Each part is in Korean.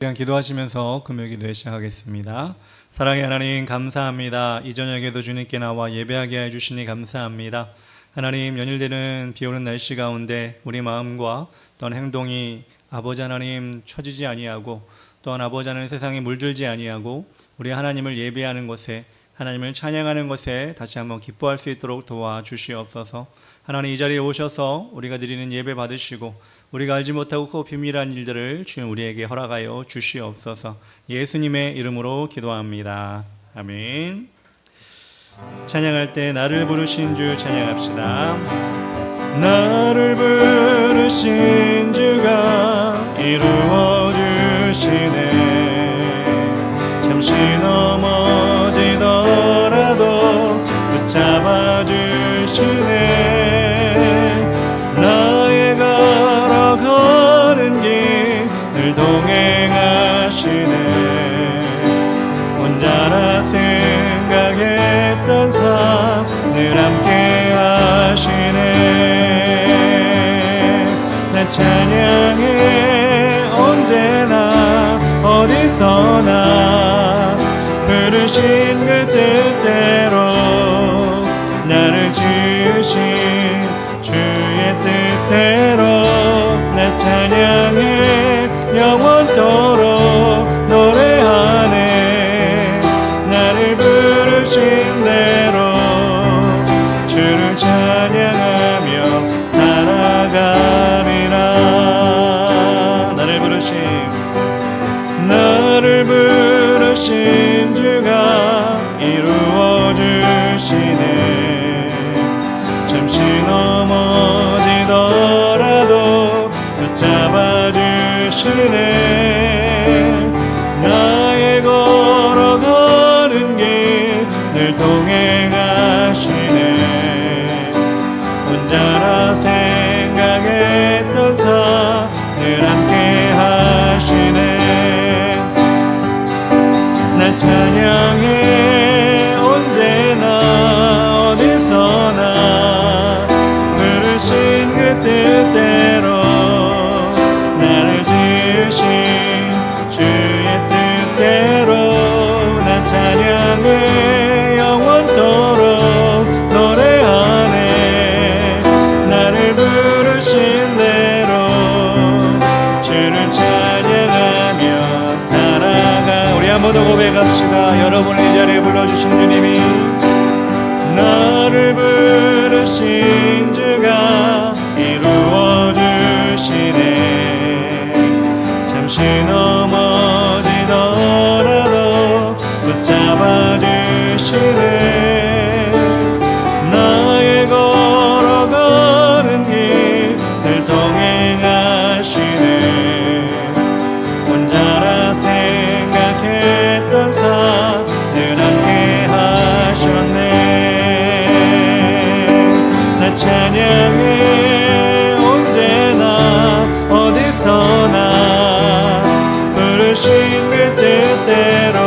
그냥 기도하시면서 금요기도회 시작하겠습니다. 사랑의 하나님 감사합니다. 이 저녁에도 주님께 나와 예배하게 해주시니 감사합니다. 하나님, 연일되는 비오는 날씨 가운데 우리 마음과 또한 행동이 아버지 하나님 처지지 아니하고 또한 아버지 하나님 세상에 물들지 아니하고 우리 하나님을 예배하는 것에, 하나님을 찬양하는 것에 다시 한번 기뻐할 수 있도록 도와주시옵소서. 하나님, 이 자리에 오셔서 우리가 드리는 예배 받으시고 우리가 알지 못하고 그 비밀한 일들을 주님 우리에게 허락하여 주시옵소서. 예수님의 이름으로 기도합니다. 아멘. 찬양할 때 나를 부르신 주 찬양합시다. 나를 부르신 주가 이루어 주시네. 잠시 넘어지더라도 붙잡아 주시네. 나의 걸어가는 길 늘 동행하시네. 혼자라 생각했던 삶 늘 함께 하시네. 나 찬양해 언제나 어디서나 부르신 그 뜻대로 나를 지으신 주의 뜻대로 나 찬양해 영원토록 노래하네. 나를 부르신 대로 주를 찬양하며 살아가리라. 나를 부르신 주가 이루어 주시네. 잠시 넘어지더라도 붙잡아 주시네. 나의 걸어가는 길 늘 동행하시네. 혼자라 생각했던 삶 늘 함께 하시네. 날 찬양해 언제나 어디서나 부르신 그 뜻대로 나를 지으신 주의 뜻대로 나 찬양해 영원토록 노래하네. 나를 부르신 대로 주를 찬양하며 살아가. 우리 한 번 더 고백합시다. 여러분의 이 자리에 불러주신 주님이 나를 부르신 주가 이루어 주시네. 잠시 넘어지더라도 붙잡아 주시네. 나의 걸어가는 길 늘 동행하시네. 혼자라 생각했던 삶 늘 함께 하셨네. 나 찬양해 언제나 어디서나 부르신 그 뜻대로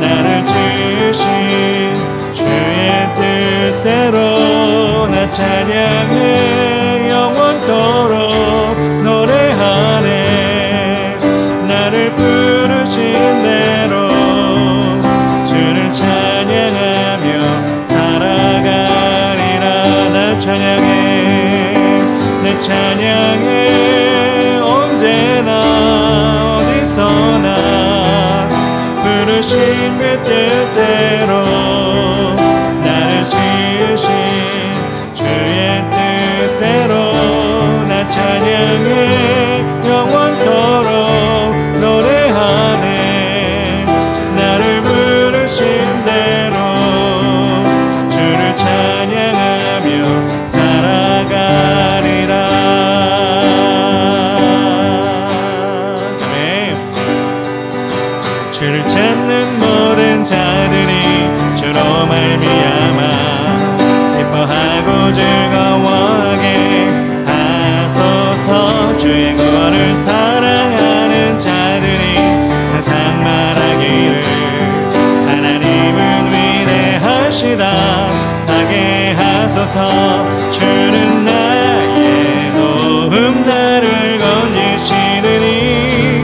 나를 지으신 주의 뜻대로 나 찬양해 영원토록 노래하네. 나를 부르신 대로 주를 찬양하며 살아가리라. 나 찬양해 언제나 어디서나 부르신 그 뜻대로 나를 지으신 주의 뜻대로 나 찬양해 영원토록 노래하네. 나를 부르신 대로 주를 찬양하며 살아가리라. 아멘. 주를 찾는 모든 자들이 주로 말미암아 기뻐하고 즐거워하게 하소서. 주의 구원을 사랑하는 자들이 항상 말하기를 하나님은 위대하시다 하게 하소서. 주는 나의 도움 나를 건지시느니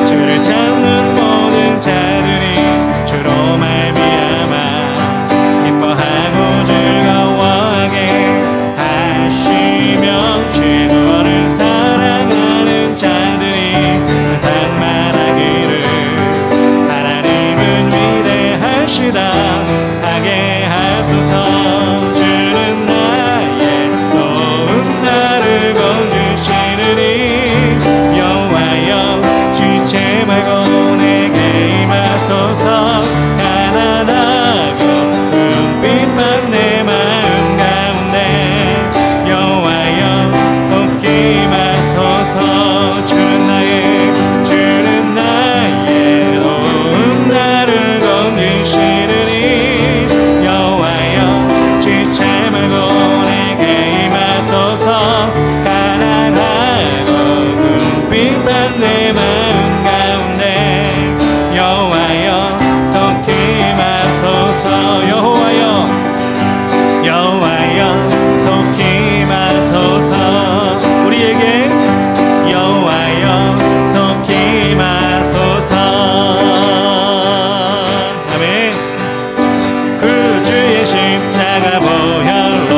주를 찾는 모든 자들이 주로 말미암아 기뻐하고 즐거워하게 하시며 주의 구원을 사랑하는 자들이 항상 말하기를 하나님은 위대하시다 하게 하소서. 주는 나의 놓은 나를 건지시느니 여호와여 지체 말고 내게 임하소서. 가난하고 은빛만 내 마음 가운데 여호와여 꼭 임하소서. 주는 나의 놓은 나를 건지시느니 여호와여 지체 말고 내게 임하소서. 가난하고 은빛만 내 마음 가운데 여호와여 속 임하소서. 여호와여 속 임하소서. 우리에게 여호와여 속 임하소서. 아멘. 그 주의 십자가 보혈로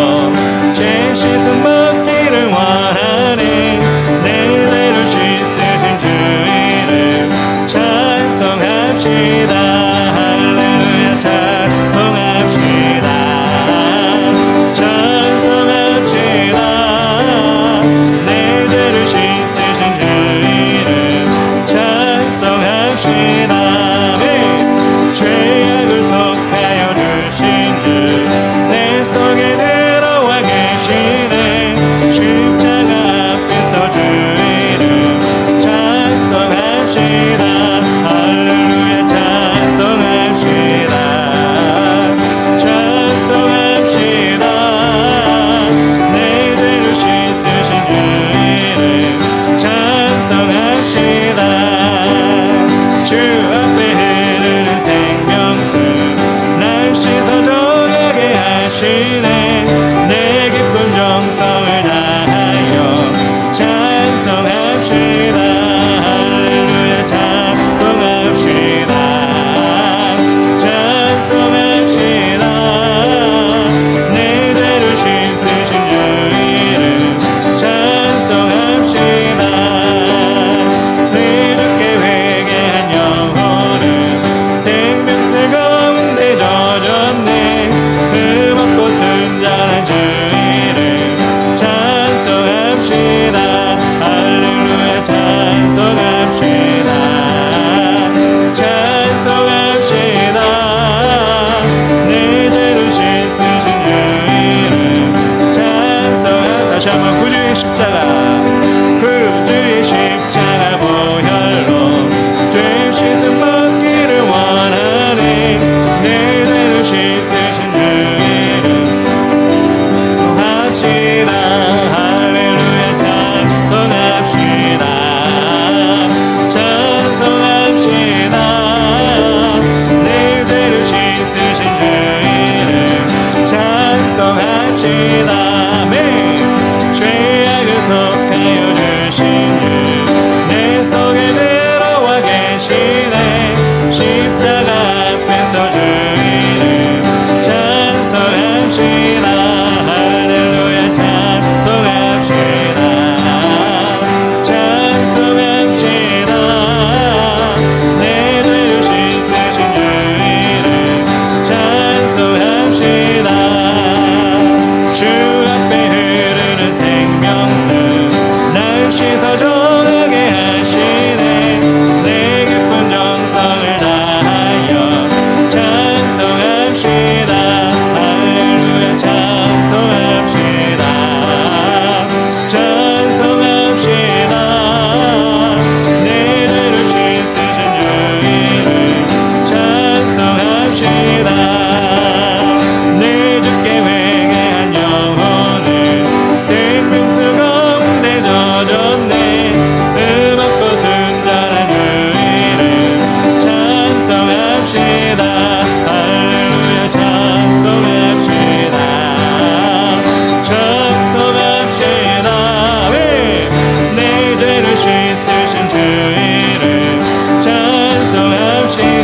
제 씻음 먹기를 원하네. 내 죄를 씻으신 주의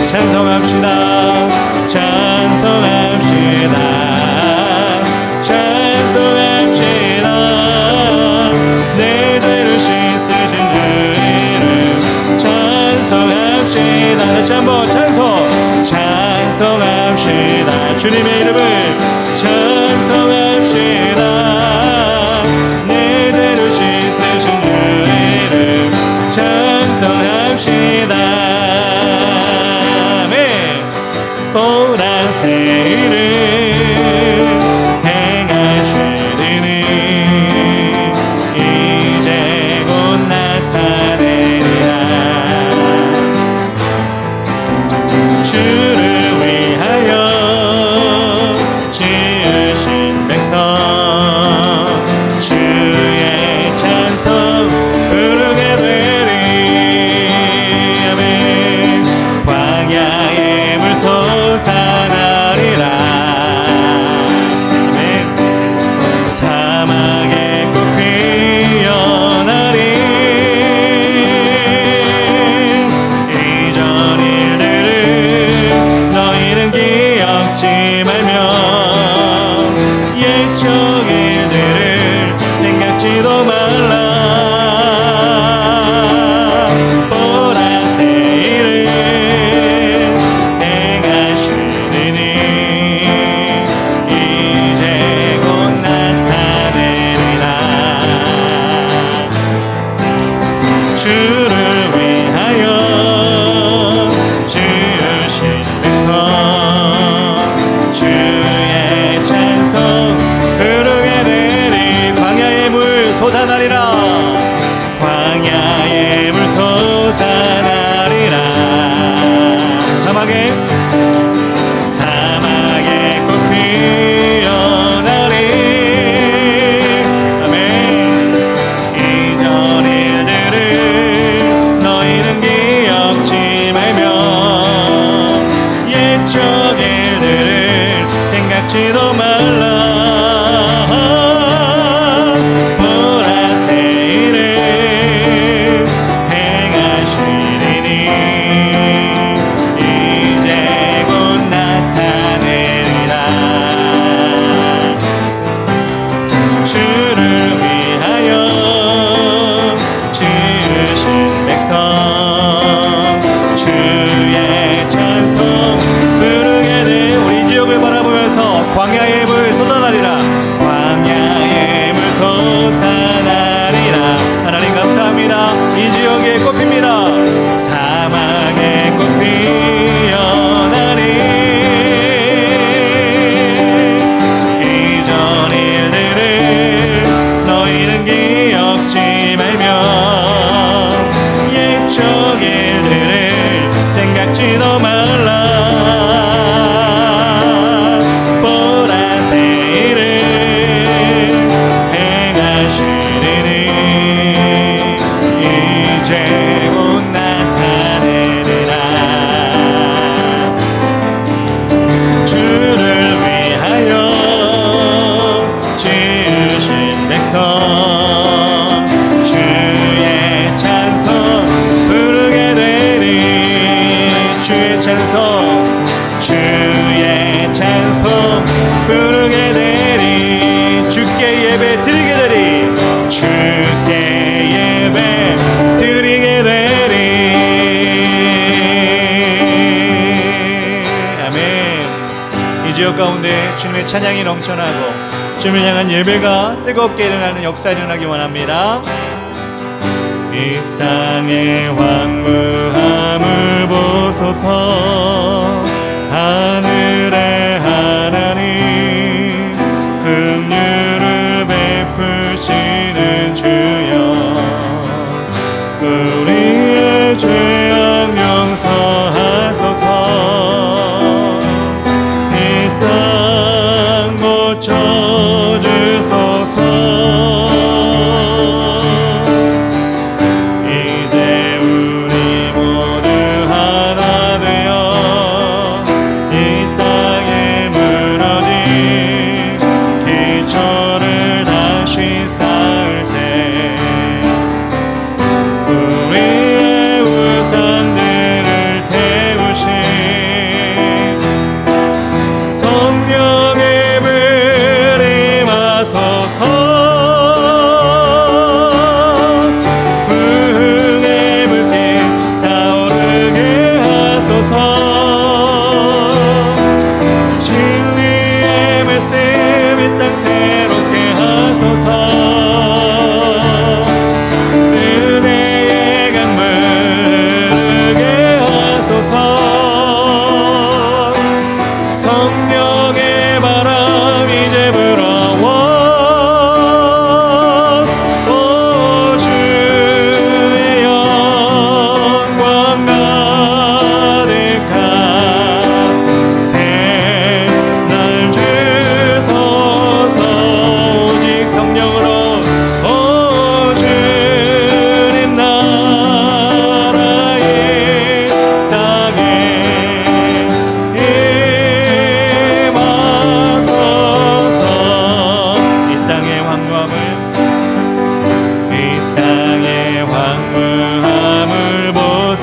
찬송합시다. 찬송합시다. 찬송합시다. 내 죄를 씻으신 주 이름 찬송합시다. 다시 한번 찬송합시다. 주님의 이름을 찬송합시다. 내 죄를 씻으신 주 이름 찬송합시다. 아멘. 보라색을 행하시리니 이제 곧 나타내리라. 주를 위하여 지으신 백성 주의 찬송 부르게 되리. 아멘. 광야의 물 솟아나리라. 아멘. 사막의 꽃 피어나리. 이전 일들을 너희는 기억지 말며 옛적 일들을 생각지도 말라. 보라색 일을 행하시리니 이제 곧 나타내리라. 주를 위하여 지으신 백성 주의 찬송 부르게 되리. 광야의 물 솟아나리라. 광야의 물 솟아나리라. 사막의 꽃 피어나리. 아멘. 이전 일들을 너희는 기억지 말며 옛적 일들을 생각지도 말라. 보라색 일을 행하시리니 이제 곧 나타내리라. 주를 위하여 지으신 백성 주의 찬송 부르게 돼. 우리 지역을 바라보면서 광야의 물 쏟아나리라. 광야의 물 솟아나리라. 하나님 감사합니다. 이 지역의 꽃핍니다. 사막의 꽃 피어나리. 이전 일들을 너희는 기억지 말며 옛적 일들을 생각지도 말라. 보라색 일을 행하시리니 이제 곧 나타내리라. 주를 위하여 지으신 백성 주의 찬송 부르게 되리. 주의 찬송 부르게 되리. 주께 예배 드리게 되리. 주께 예배 드리게 되리. 아멘. 이 지역 가운데 주님의 찬양이 넘쳐나고 주님을 향한 예배가 뜨겁게 일어나는 역사 일어나기 원합니다. 이 땅의 황무함을 보소서. 하늘의 하나님 긍휼을 베푸시는 주여 우리의 죄악 용서하소서. 이 땅 고쳐주소서. 이제 우리 모두 하나 되어 이 땅에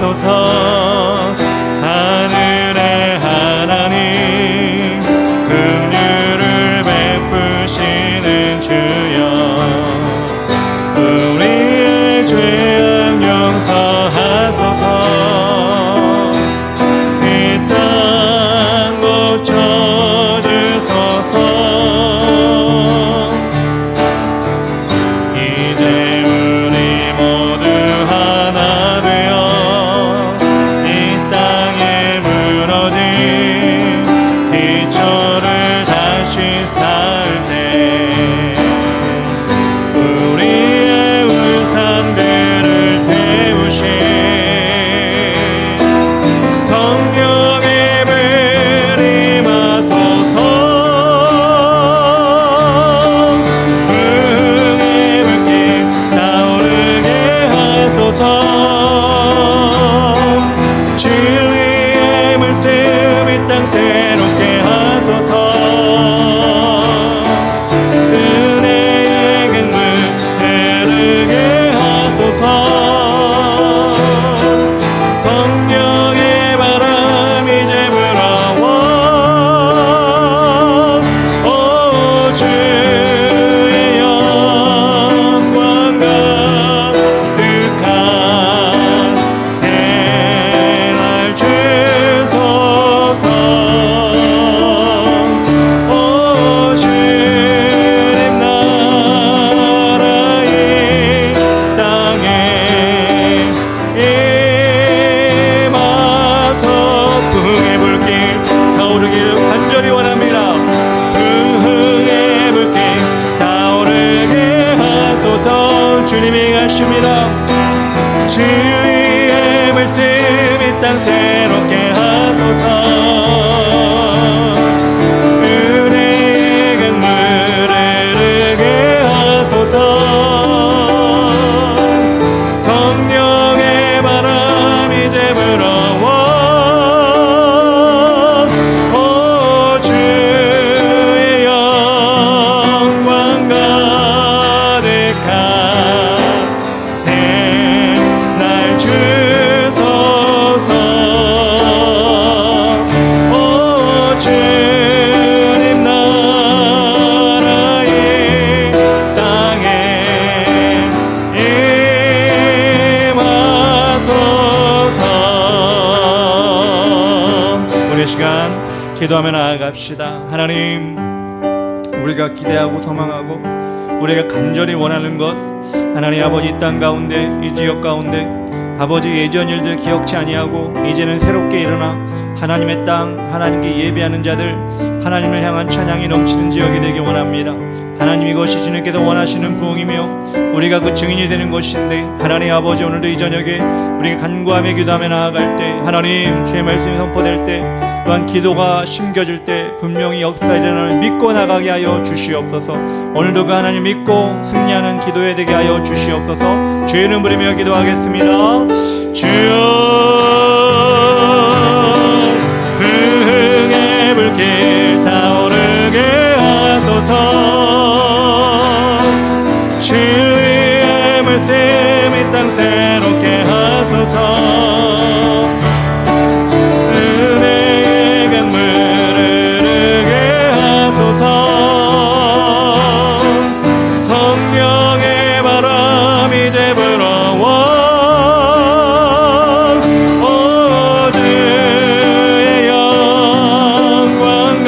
하소서. 하늘의 하나님 긍휼을 베푸시는 주여 우리의 죄악 용서하소서. 이 땅 고쳐주소서. 이제 우리 모두 하나 되어 이 땅에 무너진 기초를 다시 쌓을 때 우리의 우상들을 태우신 성령의 불 임하소서. 부흥의 불길 타오르게 하소서. 진리의 말씀 이 땅 새롭게 하소서. 은혜의 강물 흐르게 하소서. 성령의 바람 이제 불어와 오 주의 영광 가득한 새날 주소서. 오 주님 나라의 땅에 임하소. 부흥의 불길 타오르기를 간절히 원합니다. 부흥의 불길 타오르게 하소서. 주님이 가십니다. 진리의 말씀 이 땅 새롭게 하소서. 은혜의 강물 흐르게 하소서. 성령의 바람 이제 불어와 오 주의 영광 가득한 새날 주소서. 오 주님 나라의 땅에 임하소서. 우리 시간 기도하며 나아갑시다. 하나님, 우리가 기대하고 소망하고 우리가 간절히 원하는 것, 하나님 아버지 이 땅 가운데 이 지역 가운데 아버지 예전 일들 기억치 아니하고 이제는 새롭게 일어나 하나님의 땅, 하나님께 예배하는 자들, 하나님을 향한 찬양이 넘치는 지역이 되기 원합니다. 하나님, 이것이 주님께서 원하시는 부흥이며 우리가 그 증인이 되는 것인데, 하나님 아버지 오늘도 이 저녁에 우리가 간구하며 기도하며 나아갈 때, 하나님 주의 말씀이 선포될 때, 또한 기도가 심겨질 때 분명히 역사 일어날 믿고 나가게 하여 주시옵소서. 오늘도 그 하나님 믿고 승리하는 기도에 되게 하여 주시옵소서. 주의 이름 부르며 기도하겠습니다. 주여, 부흥의 불길 타오르게 하소서. 진리의 말씀 이 땅 새롭게 하소서. 은혜의 강물 흐르게 하소서. 성령의 바람 이제 불어와 오 주의 영광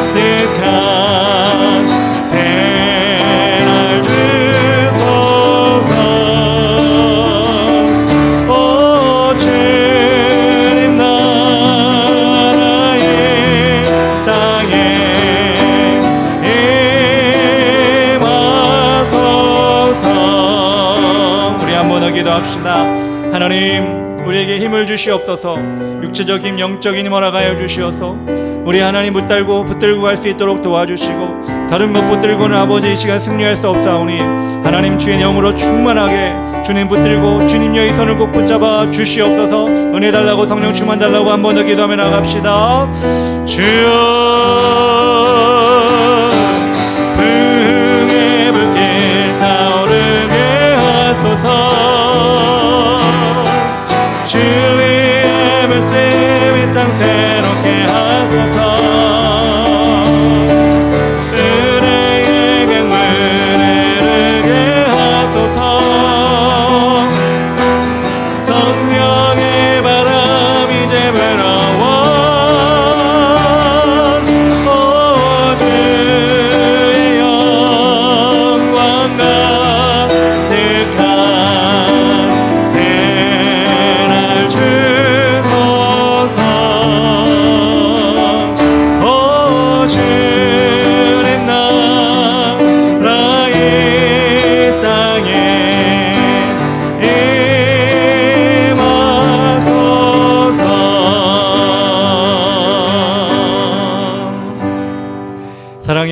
가득한 새날 주소서. 오 주님 나라의 땅에 임하소서. 우리 한 번 더 기도합시다. 하나님, 우리에게 힘을 주시옵소서. 육체적 힘, 영적인 힘 허락하여 주시어서 우리 하나님 붙들고 갈 수 있도록 도와주시고, 다른 것 붙들고는 아버지 이 시간 승리할 수 없사오니 하나님 주의 영으로 충만하게 주님 붙들고 주님 여의 손을 꼭 붙잡아 주시옵소서. 은혜 달라고 성령 충만 달라고 한 번 더 기도하며 나갑시다. 주여, 부흥의 불길 타오르게 하소서.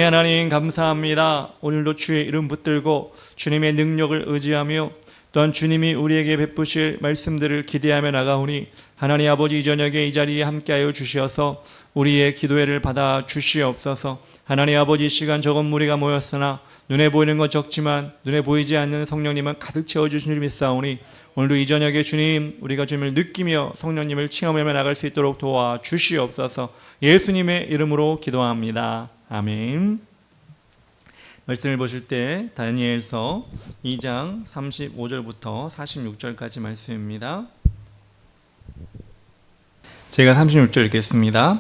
사랑의 하나님 감사합니다. 오늘도 주의 이름 붙들고 주님의 능력을 의지하며 또한 주님이 우리에게 베푸실 말씀들을 기대하며 나가오니 하나님 아버지 이 저녁에 이 자리에 함께하여 주시어서 우리의 기도회를 받아 주시옵소서. 하나님 아버지 이 시간 적은 무리가 모였으나 눈에 보이는 건 적지만 눈에 보이지 않는 성령님은 가득 채워주신 줄 믿사오니 오늘도 이 저녁에 주님 우리가 주님을 느끼며 성령님을 체험하며 나갈 수 있도록 도와주시옵소서. 예수님의 이름으로 기도합니다. 아멘. 말씀을 보실 때 다니엘서 2장 35절부터 46절까지 말씀입니다. 제가 36절 읽겠습니다.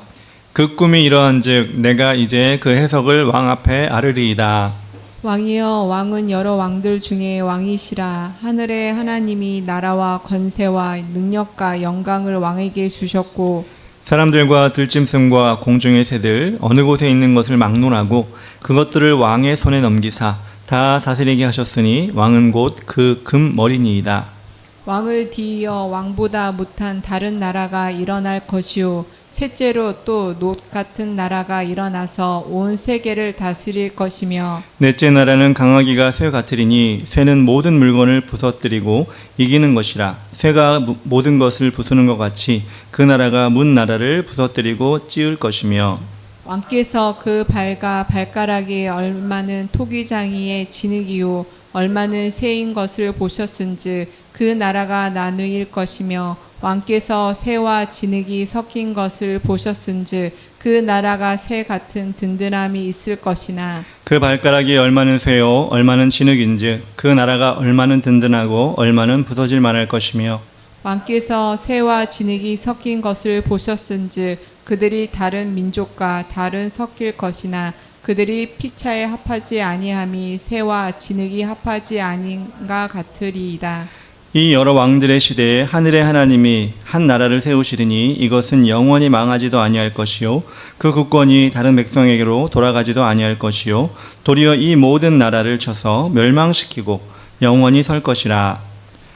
그 꿈이 이러한즉 내가 이제 그 해석을 왕 앞에 아르리이다. 왕이여, 왕은 여러 왕들 중에 왕이시라. 하늘의 하나님이 나라와 권세와 능력과 영광을 왕에게 주셨고 사람들과 들짐승과 공중의 새들 어느 곳에 있는 것을 막론하고 그것들을 왕의 손에 넘기사 다 다스리게 하셨으니 왕은 곧 그 금머리니이다. 왕을 뒤이어 왕보다 못한 다른 나라가 일어날 것이요 셋째로 또 놋 같은 나라가 일어나서 온 세계를 다스릴 것이며 넷째 나라는 강하기가 쇠 같으리니 쇠는 모든 물건을 부서뜨리고 이기는 것이라. 쇠가 모든 것을 부수는 것 같이 그 나라가 문 나라를 부서뜨리고 찌을 것이며 왕께서 그 발과 발가락에 얼마는 토기장이의 진흙이요 얼마는 새인 것을 보셨은즉 그 나라가 나누일 것이며 왕께서 새와 진흙이 섞인 것을 보셨은즉 그 나라가 새 같은 든든함이 있을 것이나 그 발가락이 얼마는 쇠요 얼마는 진흙인즉 그 나라가 얼마는 든든하고 얼마는 부서질 만할 것이며 왕께서 새와 진흙이 섞인 것을 보셨은즉 그들이 다른 민족과 다른 섞일 것이나 그들이 피차에 합하지 아니함이 새와 진흙이 합하지 아닌가 같으리이다. 이 여러 왕들의 시대에 하늘의 하나님이 한 나라를 세우시리니 이것은 영원히 망하지도 아니할 것이요 그 국권이 다른 백성에게로 돌아가지도 아니할 것이요 도리어 이 모든 나라를 쳐서 멸망시키고 영원히 설 것이라.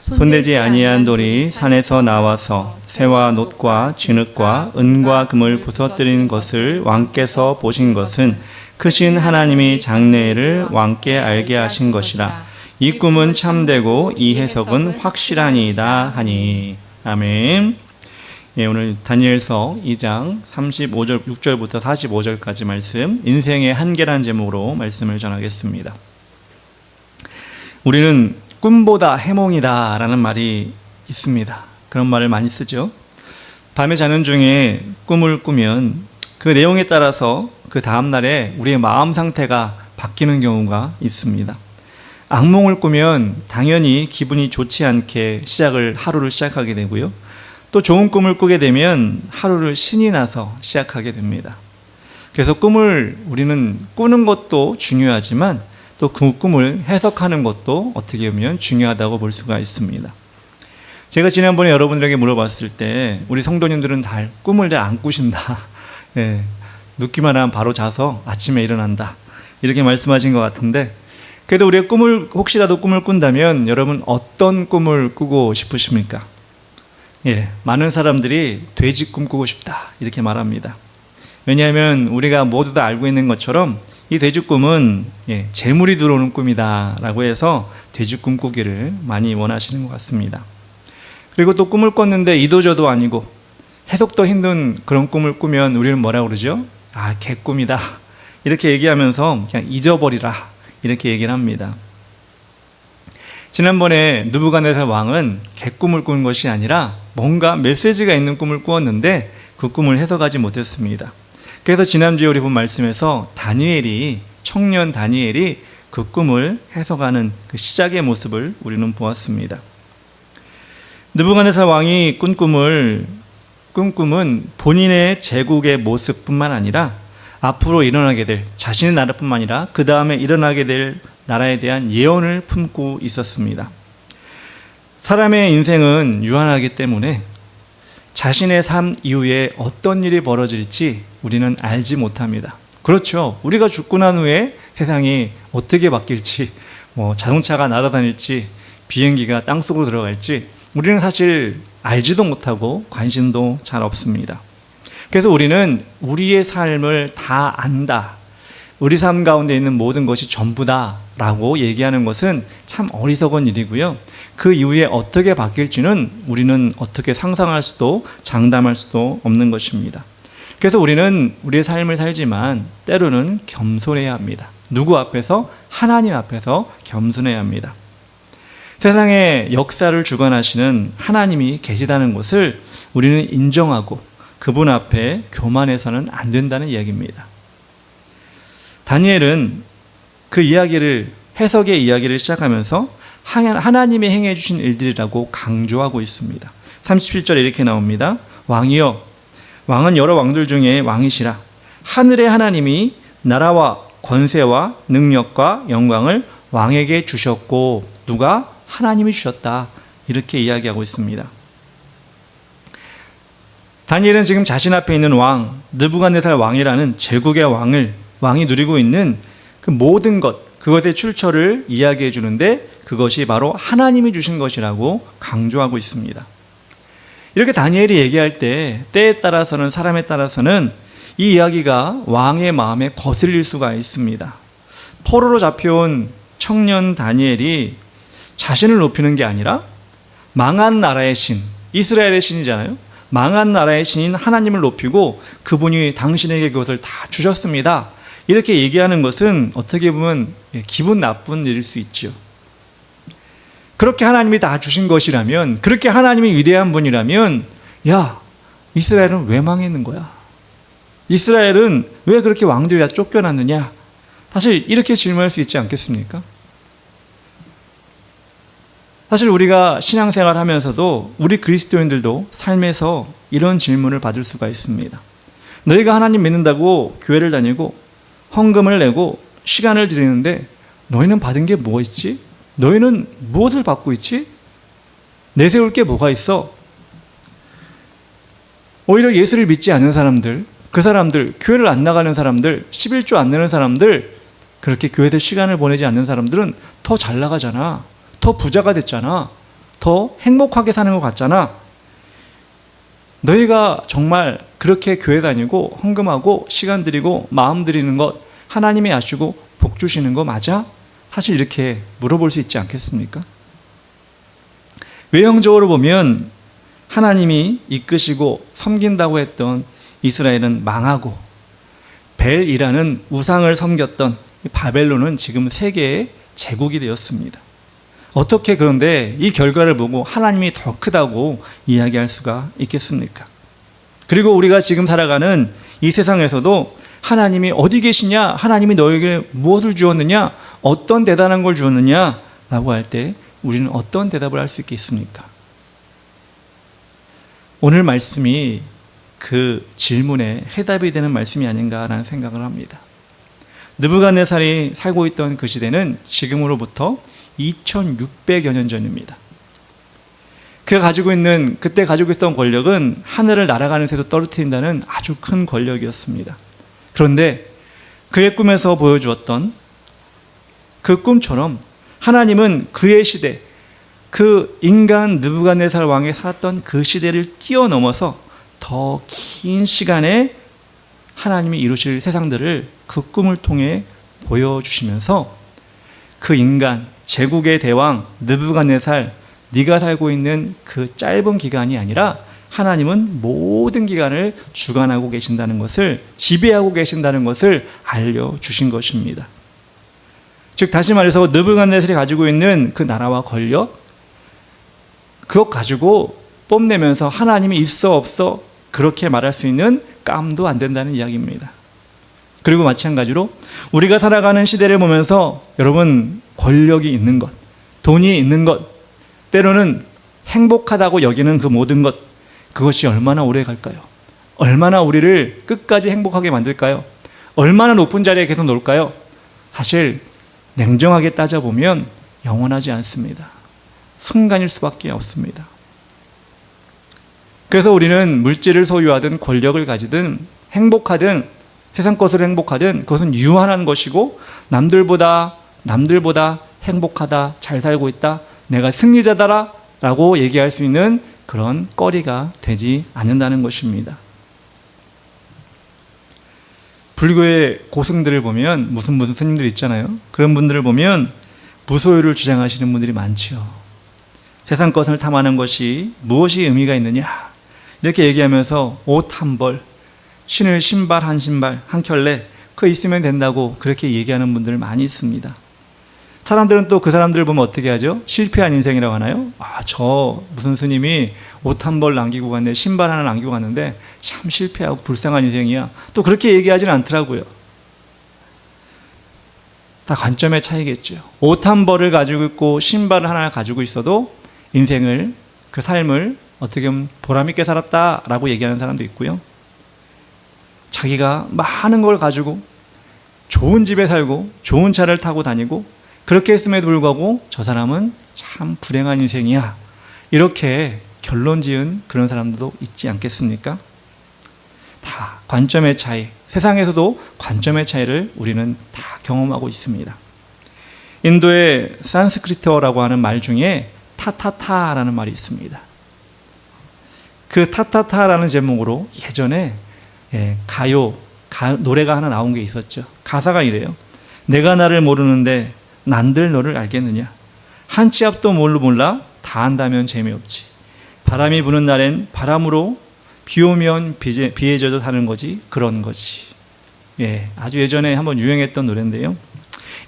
손대지 아니한 돌이 산에서 나와서 새와 놋과 진흙과 은과 금을 부서뜨린 것을 왕께서 보신 것은 크신 하나님이 장래를 왕께 알게 하신 것이라. 이 꿈은 참되고 이 해석은 확실하니이다 하니. 아멘. 예, 오늘 다니엘서 2장 35절 6절부터 45절까지 말씀, 인생의 한계라는 제목으로 말씀을 전하겠습니다. 우리는 꿈보다 해몽이다 라는 말이 있습니다. 그런 말을 많이 쓰죠. 밤에 자는 중에 꿈을 꾸면 그 내용에 따라서 그 다음날에 우리의 마음 상태가 바뀌는 경우가 있습니다. 악몽을 꾸면 당연히 기분이 좋지 않게 하루를 시작하게 되고요. 또 좋은 꿈을 꾸게 되면 하루를 신이 나서 시작하게 됩니다. 그래서 꿈을 우리는 꾸는 것도 중요하지만 또 그 꿈을 해석하는 것도 어떻게 보면 중요하다고 볼 수가 있습니다. 제가 지난번에 여러분들에게 물어봤을 때 우리 성도님들은 다 꿈을 잘 안 꾸신다. 예, 눕기만 하면 바로 자서 아침에 일어난다. 이렇게 말씀하신 것 같은데 그래도 우리가 혹시라도 꿈을 꾼다면 여러분 어떤 꿈을 꾸고 싶으십니까? 예, 많은 사람들이 돼지 꿈 꾸고 싶다 이렇게 말합니다. 왜냐하면 우리가 모두 다 알고 있는 것처럼 이 돼지 꿈은 재물이 들어오는 꿈이다 라고 해서 돼지 꿈 꾸기를 많이 원하시는 것 같습니다. 그리고 또 꿈을 꿨는데 이도저도 아니고 해석도 힘든 그런 꿈을 꾸면 우리는 뭐라고 그러죠? 아, 개꿈이다 이렇게 얘기하면서 그냥 잊어버리라 이렇게 얘기를 합니다. 지난번에 느부갓네살 왕은 개꿈을 꾼 것이 아니라 뭔가 메시지가 있는 꿈을 꾸었는데 그 꿈을 해석하지 못했습니다. 그래서 지난주에 우리 본 말씀에서 청년 다니엘이 그 꿈을 해석하는 그 시작의 모습을 우리는 보았습니다. 느부갓네살 왕이 꾼 꿈은 본인의 제국의 모습뿐만 아니라 앞으로 일어나게 될 자신의 나라뿐만 아니라 그 다음에 일어나게 될 나라에 대한 예언을 품고 있었습니다. 사람의 인생은 유한하기 때문에 자신의 삶 이후에 어떤 일이 벌어질지 우리는 알지 못합니다. 그렇죠. 우리가 죽고 난 후에 세상이 어떻게 바뀔지, 자동차가 날아다닐지, 비행기가 땅속으로 들어갈지 우리는 사실 알지도 못하고 관심도 잘 없습니다. 그래서 우리는 우리의 삶을 다 안다, 우리 삶 가운데 있는 모든 것이 전부다라고 얘기하는 것은 참 어리석은 일이고요. 그 이후에 어떻게 바뀔지는 우리는 어떻게 상상할 수도 장담할 수도 없는 것입니다. 그래서 우리는 우리의 삶을 살지만 때로는 겸손해야 합니다. 누구 앞에서? 하나님 앞에서 겸손해야 합니다. 세상의 역사를 주관하시는 하나님이 계시다는 것을 우리는 인정하고 그분 앞에 교만해서는 안 된다는 이야기입니다. 다니엘은 그 이야기를, 해석의 이야기를 시작하면서 하나님이 행해 주신 일들이라고 강조하고 있습니다. 37절에 이렇게 나옵니다. 왕이여, 왕은 여러 왕들 중에 왕이시라. 하늘의 하나님이 나라와 권세와 능력과 영광을 왕에게 주셨고, 누가? 하나님이 주셨다. 이렇게 이야기하고 있습니다. 다니엘은 지금 자신 앞에 있는 왕, 느부갓네살 왕이라는 제국의 왕이 누리고 있는 그 모든 것, 그것의 출처를 이야기해 주는데 그것이 바로 하나님이 주신 것이라고 강조하고 있습니다. 이렇게 다니엘이 얘기할 때 때에 따라서는, 사람에 따라서는 이 이야기가 왕의 마음에 거슬릴 수가 있습니다. 포로로 잡혀온 청년 다니엘이 자신을 높이는 게 아니라 망한 나라의 신, 이스라엘의 신이잖아요. 망한 나라의 신인 하나님을 높이고 그분이 당신에게 그것을 다 주셨습니다. 이렇게 얘기하는 것은 어떻게 보면 기분 나쁜 일일 수 있죠. 그렇게 하나님이 다 주신 것이라면, 그렇게 하나님이 위대한 분이라면, 야, 이스라엘은 왜 망했는 거야? 이스라엘은 왜 그렇게 왕들이 다 쫓겨났느냐? 사실 이렇게 질문할 수 있지 않겠습니까? 사실 우리가 신앙생활 하면서도 우리 그리스도인들도 삶에서 이런 질문을 받을 수가 있습니다. 너희가 하나님 믿는다고 교회를 다니고 헌금을 내고 시간을 드리는데 너희는 받은 게 뭐 있지? 너희는 무엇을 받고 있지? 내세울 게 뭐가 있어? 오히려 예수를 믿지 않는 사람들, 그 사람들, 교회를 안 나가는 사람들, 11조 안 내는 사람들, 그렇게 교회에 시간을 보내지 않는 사람들은 더 잘 나가잖아. 더 부자가 됐잖아. 더 행복하게 사는 것 같잖아. 너희가 정말 그렇게 교회 다니고 헌금하고 시간 드리고 마음 드리는 것 하나님이 아시고 복 주시는 거 맞아? 사실 이렇게 물어볼 수 있지 않겠습니까? 외형적으로 보면 하나님이 이끄시고 섬긴다고 했던 이스라엘은 망하고 벨이라는 우상을 섬겼던 바벨론은 지금 세계의 제국이 되었습니다. 어떻게 그런데 이 결과를 보고 하나님이 더 크다고 이야기할 수가 있겠습니까? 그리고 우리가 지금 살아가는 이 세상에서도 하나님이 어디 계시냐? 하나님이 너에게 무엇을 주었느냐? 어떤 대단한 걸 주었느냐? 라고 할 때 우리는 어떤 대답을 할 수 있겠습니까? 오늘 말씀이 그 질문에 해답이 되는 말씀이 아닌가라는 생각을 합니다. 느부갓네살이 살고 있던 그 시대는 지금으로부터 2600여 년 전입니다. 그가 그때 가지고 있던 권력은 하늘을 날아가는 새도 떨어뜨린다는 아주 큰 권력이었습니다. 그런데 그의 꿈에서 보여주었던 그 꿈처럼 하나님은 그의 시대, 그 인간 느부갓네살 왕이 살았던 그 시대를 뛰어넘어서 더 긴 시간에 하나님이 이루실 세상들을 그 꿈을 통해 보여주시면서 그 인간, 제국의 대왕 느부갓네살, 네가 살고 있는 그 짧은 기간이 아니라 하나님은 모든 기간을 주관하고 계신다는 것을, 지배하고 계신다는 것을 알려주신 것입니다. 즉 다시 말해서 느부갓네살이 가지고 있는 그 나라와 권력, 그것 가지고 뽐내면서 하나님이 있어 없어 그렇게 말할 수 있는 깜도 안 된다는 이야기입니다. 그리고 마찬가지로 우리가 살아가는 시대를 보면서 여러분, 권력이 있는 것, 돈이 있는 것, 때로는 행복하다고 여기는 그 모든 것, 그것이 얼마나 오래 갈까요? 얼마나 우리를 끝까지 행복하게 만들까요? 얼마나 높은 자리에 계속 놓을까요? 사실 냉정하게 따져보면 영원하지 않습니다. 순간일 수밖에 없습니다. 그래서 우리는 물질을 소유하든 권력을 가지든 행복하든 세상 것으로 행복하든 그것은 유한한 것이고 남들보다 행복하다, 잘 살고 있다, 내가 승리자다라 라고 얘기할 수 있는 그런 거리가 되지 않는다는 것입니다. 불교의 고승들을 보면 무슨 스님들 있잖아요. 그런 분들을 보면 무소유를 주장하시는 분들이 많지요. 세상 것을 탐하는 것이 무엇이 의미가 있느냐 이렇게 얘기하면서 옷 한 벌, 신을 신발 한 켤레 그거 있으면 된다고 그렇게 얘기하는 분들 많이 있습니다. 사람들은 또 그 사람들을 보면 어떻게 하죠? 실패한 인생이라고 하나요? 저 무슨 스님이 옷 한 벌 남기고 갔네, 신발 하나 남기고 갔는데 참 실패하고 불쌍한 인생이야. 또 그렇게 얘기하지는 않더라고요. 다 관점의 차이겠죠. 옷 한 벌을 가지고 있고 신발을 하나 가지고 있어도 인생을, 그 삶을 어떻게 보면 보람있게 살았다라고 얘기하는 사람도 있고요. 자기가 많은 걸 가지고 좋은 집에 살고 좋은 차를 타고 다니고 그렇게 했음에도 불구하고 저 사람은 참 불행한 인생이야 이렇게 결론 지은 그런 사람들도 있지 않겠습니까? 다 관점의 차이, 세상에서도 관점의 차이를 우리는 다 경험하고 있습니다. 인도의 산스크리트어라고 하는 말 중에 타타타라는 말이 있습니다. 그 타타타라는 제목으로 예전에 노래가 하나 나온 게 있었죠. 가사가 이래요. 내가 나를 모르는데 난들 너를 알겠느냐. 한 치 앞도 몰라 다 안다면 재미없지. 바람이 부는 날엔 바람으로, 비 오면 비에 젖어 사는 거지, 그런 거지. 아주 예전에 한번 유행했던 노래인데요.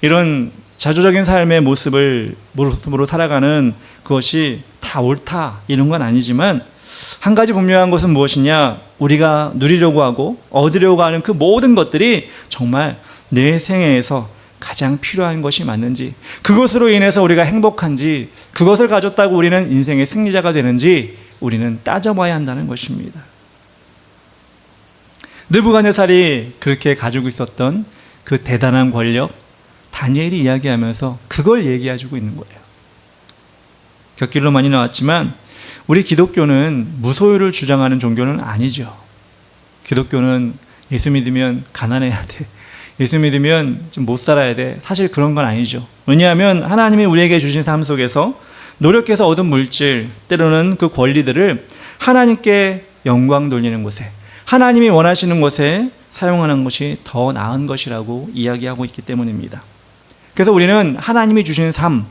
이런 자조적인 삶의 모습으로 살아가는 그것이 다 옳다 이런 건 아니지만 한 가지 분명한 것은 무엇이냐, 우리가 누리려고 하고 얻으려고 하는 그 모든 것들이 정말 내 생애에서 가장 필요한 것이 맞는지, 그것으로 인해서 우리가 행복한지, 그것을 가졌다고 우리는 인생의 승리자가 되는지 우리는 따져봐야 한다는 것입니다. 느부갓네살이 그렇게 가지고 있었던 그 대단한 권력, 다니엘이 이야기하면서 그걸 얘기해주고 있는 거예요. 곁길로 많이 나왔지만 우리 기독교는 무소유를 주장하는 종교는 아니죠. 기독교는 예수 믿으면 가난해야 돼, 예수 믿으면 좀 못 살아야 돼, 사실 그런 건 아니죠. 왜냐하면 하나님이 우리에게 주신 삶 속에서 노력해서 얻은 물질, 때로는 그 권리들을 하나님께 영광 돌리는 곳에, 하나님이 원하시는 것에 사용하는 것이 더 나은 것이라고 이야기하고 있기 때문입니다. 그래서 우리는 하나님이 주신 삶,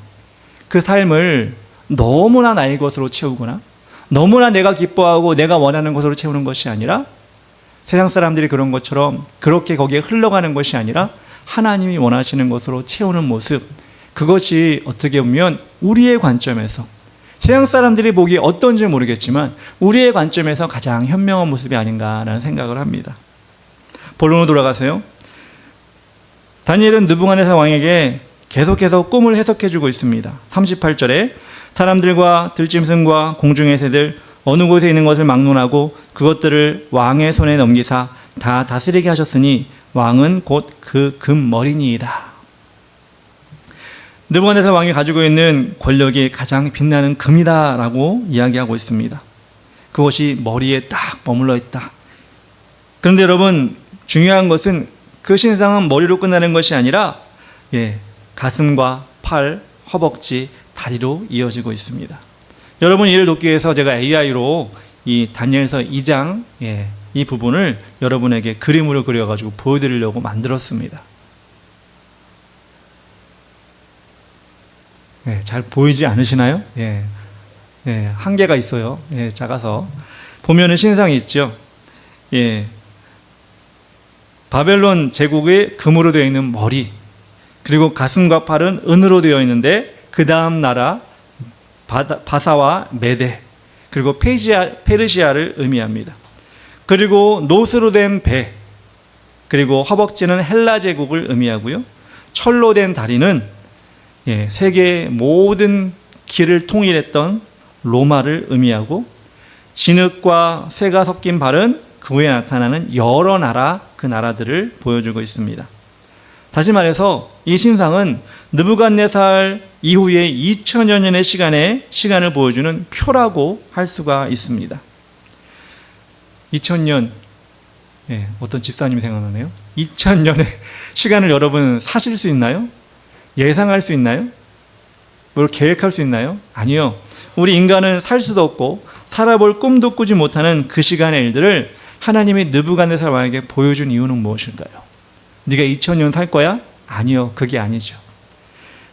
그 삶을 너무나 나의 것으로 채우거나 너무나 내가 기뻐하고 내가 원하는 것으로 채우는 것이 아니라, 세상 사람들이 그런 것처럼 그렇게 거기에 흘러가는 것이 아니라 하나님이 원하시는 것으로 채우는 모습, 그것이 어떻게 보면 우리의 관점에서, 세상 사람들이 보기 어떤지 모르겠지만 우리의 관점에서 가장 현명한 모습이 아닌가라는 생각을 합니다. 본론으로 돌아가세요. 다니엘은 느부갓네살 왕에게 계속해서 꿈을 해석해주고 있습니다. 38절에 사람들과 들짐승과 공중의 새들 어느 곳에 있는 것을 막론하고 그것들을 왕의 손에 넘기사 다 다스리게 하셨으니 왕은 곧 그 금머리니이다. 느부갓네살 왕이 가지고 있는 권력이 가장 빛나는 금이다라고 이야기하고 있습니다. 그것이 머리에 딱 머물러 있다. 그런데 여러분, 중요한 것은 그 신상은 머리로 끝나는 것이 아니라 가슴과 팔, 허벅지, 다리로 이어지고 있습니다. 여러분 이해를 돕기 위해서 제가 AI로 이 다니엘서 2장 이 부분을 여러분에게 그림으로 그려가지고 보여드리려고 만들었습니다. 잘 보이지 않으시나요? 한계가 있어요. 작아서. 보면은 신상이 있죠. 바벨론 제국의 금으로 되어 있는 머리, 그리고 가슴과 팔은 은으로 되어 있는데 그 다음 나라 바사와 메데, 그리고 페르시아를 의미합니다. 그리고 노스로 된 배, 그리고 허벅지는 헬라 제국을 의미하고요. 철로 된 다리는 세계의 모든 길을 통일했던 로마를 의미하고, 진흙과 쇠가 섞인 발은 그 후에 나타나는 여러 나라, 그 나라들을 보여주고 있습니다. 다시 말해서 이 신상은 느부갓네살 이후에 2000여 년의 시간을 보여주는 표라고 할 수가 있습니다. 2000년, 어떤 집사님이 생각나네요. 2000년의 시간을 여러분 사실 수 있나요? 예상할 수 있나요? 뭘 계획할 수 있나요? 아니요. 우리 인간은 살 수도 없고 살아볼 꿈도 꾸지 못하는 그 시간의 일들을 하나님이 느부갓네살 왕에게 보여준 이유는 무엇일까요? 네가 2000년 살 거야? 아니요, 그게 아니죠.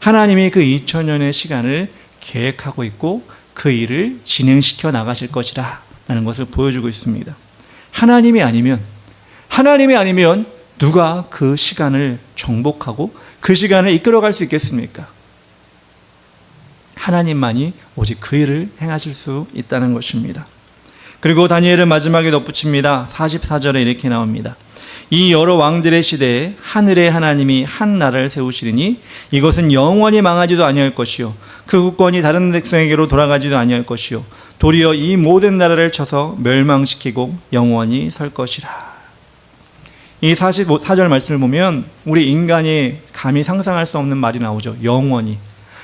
하나님이 그 2000년의 시간을 계획하고 있고 그 일을 진행시켜 나가실 것이라 라는 것을 보여주고 있습니다. 하나님이 아니면 누가 그 시간을 정복하고 그 시간을 이끌어갈 수 있겠습니까? 하나님만이 오직 그 일을 행하실 수 있다는 것입니다. 그리고 다니엘은 마지막에 덧붙입니다. 44절에 이렇게 나옵니다. 이 여러 왕들의 시대에 하늘의 하나님이 한 나라를 세우시리니 이것은 영원히 망하지도 아니할 것이요 그 국권이 다른 백성에게로 돌아가지도 아니할 것이요 도리어 이 모든 나라를 쳐서 멸망시키고 영원히 설 것이라. 이 44절 말씀을 보면 우리 인간이 감히 상상할 수 없는 말이 나오죠. 영원히.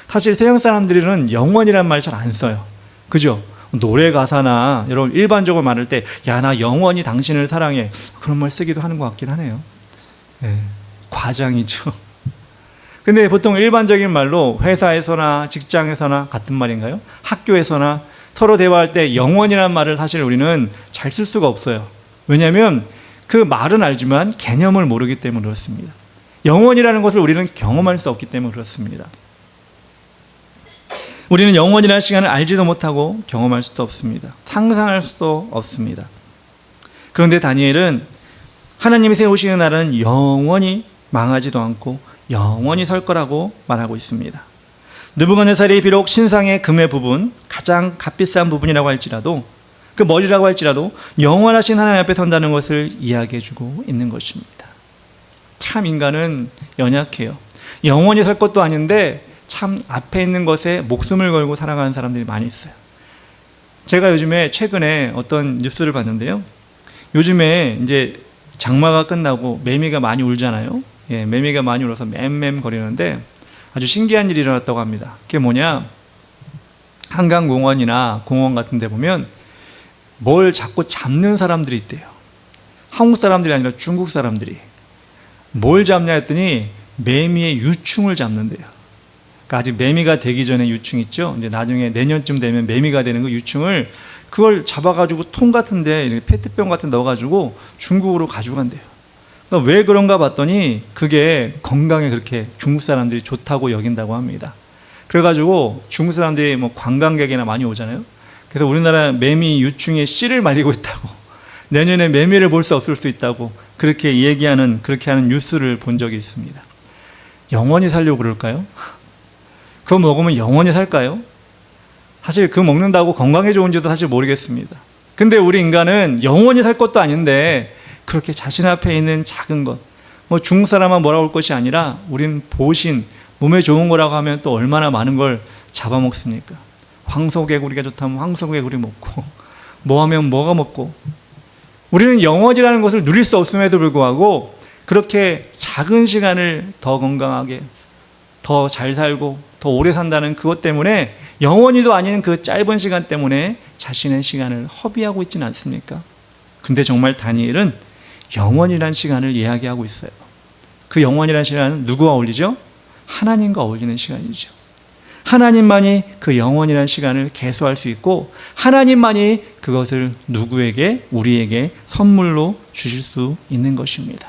사실 서양 사람들은 영원이란 말 잘 안 써요. 그죠? 노래 가사나 여러분 일반적으로 말할 때 야, 나 영원히 당신을 사랑해, 그런 말 쓰기도 하는 것 같긴 하네요. 네, 과장이죠. 근데 보통 일반적인 말로 회사에서나 직장에서나 같은 말인가요? 학교에서나 서로 대화할 때 영원이라는 말을 사실 우리는 잘 쓸 수가 없어요. 왜냐하면 그 말은 알지만 개념을 모르기 때문에 그렇습니다. 영원이라는 것을 우리는 경험할 수 없기 때문에 그렇습니다. 우리는 영원이라는 시간을 알지도 못하고 경험할 수도 없습니다. 상상할 수도 없습니다. 그런데 다니엘은 하나님이 세우시는 나라는 영원히 망하지도 않고 영원히 설 거라고 말하고 있습니다. 느부갓네살이 비록 신상의 금의 부분, 가장 값비싼 부분이라고 할지라도, 그 머리라고 할지라도 영원하신 하나님 앞에 선다는 것을 이야기해주고 있는 것입니다. 참 인간은 연약해요. 영원히 설 것도 아닌데 참 앞에 있는 것에 목숨을 걸고 살아가는 사람들이 많이 있어요. 제가 최근에 어떤 뉴스를 봤는데요. 요즘에 이제 장마가 끝나고 매미가 많이 울잖아요. 예, 매미가 많이 울어서 맴맴 거리는데 아주 신기한 일이 일어났다고 합니다. 그게 뭐냐? 한강공원이나 공원 같은 데 보면 뭘 자꾸 잡는 사람들이 있대요. 한국 사람들이 아니라 중국 사람들이. 뭘 잡냐 했더니 매미의 유충을 잡는데요. 그러니까 아직 매미가 되기 전에 유충 있죠. 이제 나중에 내년쯤 되면 매미가 되는 그 유충을 그걸 잡아가지고 통 같은데 이렇게 페트병 같은 데 넣어가지고 중국으로 가지고 간대요. 그러니까 왜 그런가 봤더니 그게 건강에 그렇게 중국 사람들이 좋다고 여긴다고 합니다. 그래가지고 중국 사람들이 뭐 관광객이나 많이 오잖아요. 그래서 우리나라 매미 유충의 씨를 말리고 있다고, 내년에 매미를 볼 수 없을 수 있다고 그렇게 하는 뉴스를 본 적이 있습니다. 영원히 살려고 그럴까요? 그거 먹으면 영원히 살까요? 사실 그거 먹는다고 건강에 좋은지도 사실 모르겠습니다. 근데 우리 인간은 영원히 살 것도 아닌데 그렇게 자신 앞에 있는 작은 것, 뭐 중국 사람만 뭐라고 할 것이 아니라 우린 보신, 몸에 좋은 거라고 하면 또 얼마나 많은 걸 잡아먹습니까? 황소개구리가 좋다면 황소개구리 먹고, 뭐 하면 뭐가 먹고. 우리는 영원이라는 것을 누릴 수 없음에도 불구하고 그렇게 작은 시간을 더 건강하게, 더 잘 살고 더 오래 산다는 그것 때문에, 영원히도 아닌 그 짧은 시간 때문에 자신의 시간을 허비하고 있지는 않습니까? 근데 정말 다니엘은 영원이라는 시간을 이야기하고 있어요. 그 영원이라는 시간은 누구와 어울리죠? 하나님과 어울리는 시간이죠. 하나님만이 그 영원이라는 시간을 계수할 수 있고 하나님만이 그것을 누구에게, 우리에게 선물로 주실 수 있는 것입니다.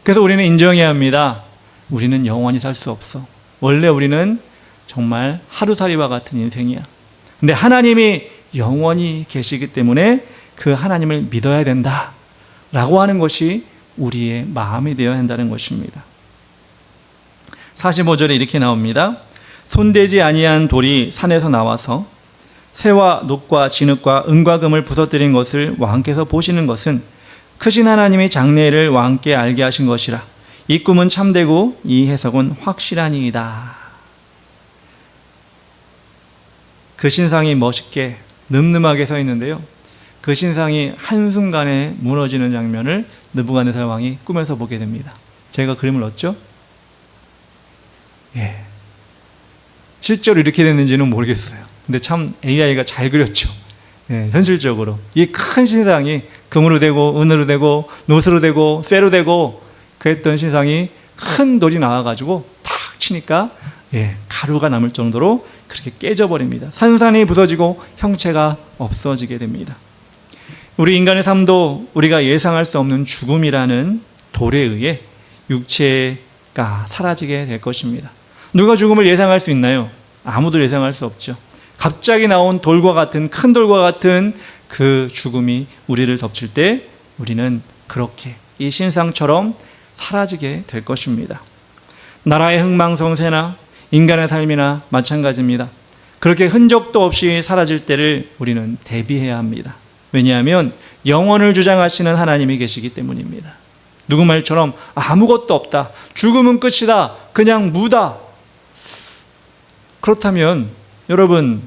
그래서 우리는 인정해야 합니다. 우리는 영원히 살 수 없어. 원래 우리는 정말 하루살이와 같은 인생이야. 근데 하나님이 영원히 계시기 때문에 그 하나님을 믿어야 된다 라고 하는 것이 우리의 마음이 되어야 한다는 것입니다. 45절에 이렇게 나옵니다. 손대지 아니한 돌이 산에서 나와서 새와 녹과 진흙과 은과 금을 부서뜨린 것을 왕께서 보시는 것은 크신 하나님이 장래일을 왕께 알게 하신 것이라. 이 꿈은 참되고 이 해석은 확실하니이다. 그 신상이 멋있게 늠름하게 서 있는데요. 그 신상이 한순간에 무너지는 장면을 느부갓네살 왕이 꿈에서 보게 됩니다. 제가 그림을 넣었죠? 예. 실제로 이렇게 됐는지는 모르겠어요. 근데 참 AI가 잘 그렸죠. 예, 현실적으로. 이 큰 신상이 금으로 되고 은으로 되고 노스로 되고 쇠로 되고 그랬던 신상이 큰 돌이 나와가지고 탁 치니까 가루가 남을 정도로 그렇게 깨져버립니다. 산산이 부서지고 형체가 없어지게 됩니다. 우리 인간의 삶도 우리가 예상할 수 없는 죽음이라는 돌에 의해 육체가 사라지게 될 것입니다. 누가 죽음을 예상할 수 있나요? 아무도 예상할 수 없죠. 갑자기 나온 돌과 같은, 큰 돌과 같은 그 죽음이 우리를 덮칠 때 우리는 그렇게 이 신상처럼 사라지게 될 것입니다. 나라의 흥망성쇠나 인간의 삶이나 마찬가지입니다. 그렇게 흔적도 없이 사라질 때를 우리는 대비해야 합니다. 왜냐하면 영원을 주장하시는 하나님이 계시기 때문입니다. 누구 말처럼 아무것도 없다, 죽음은 끝이다, 그냥 무다. 그렇다면 여러분,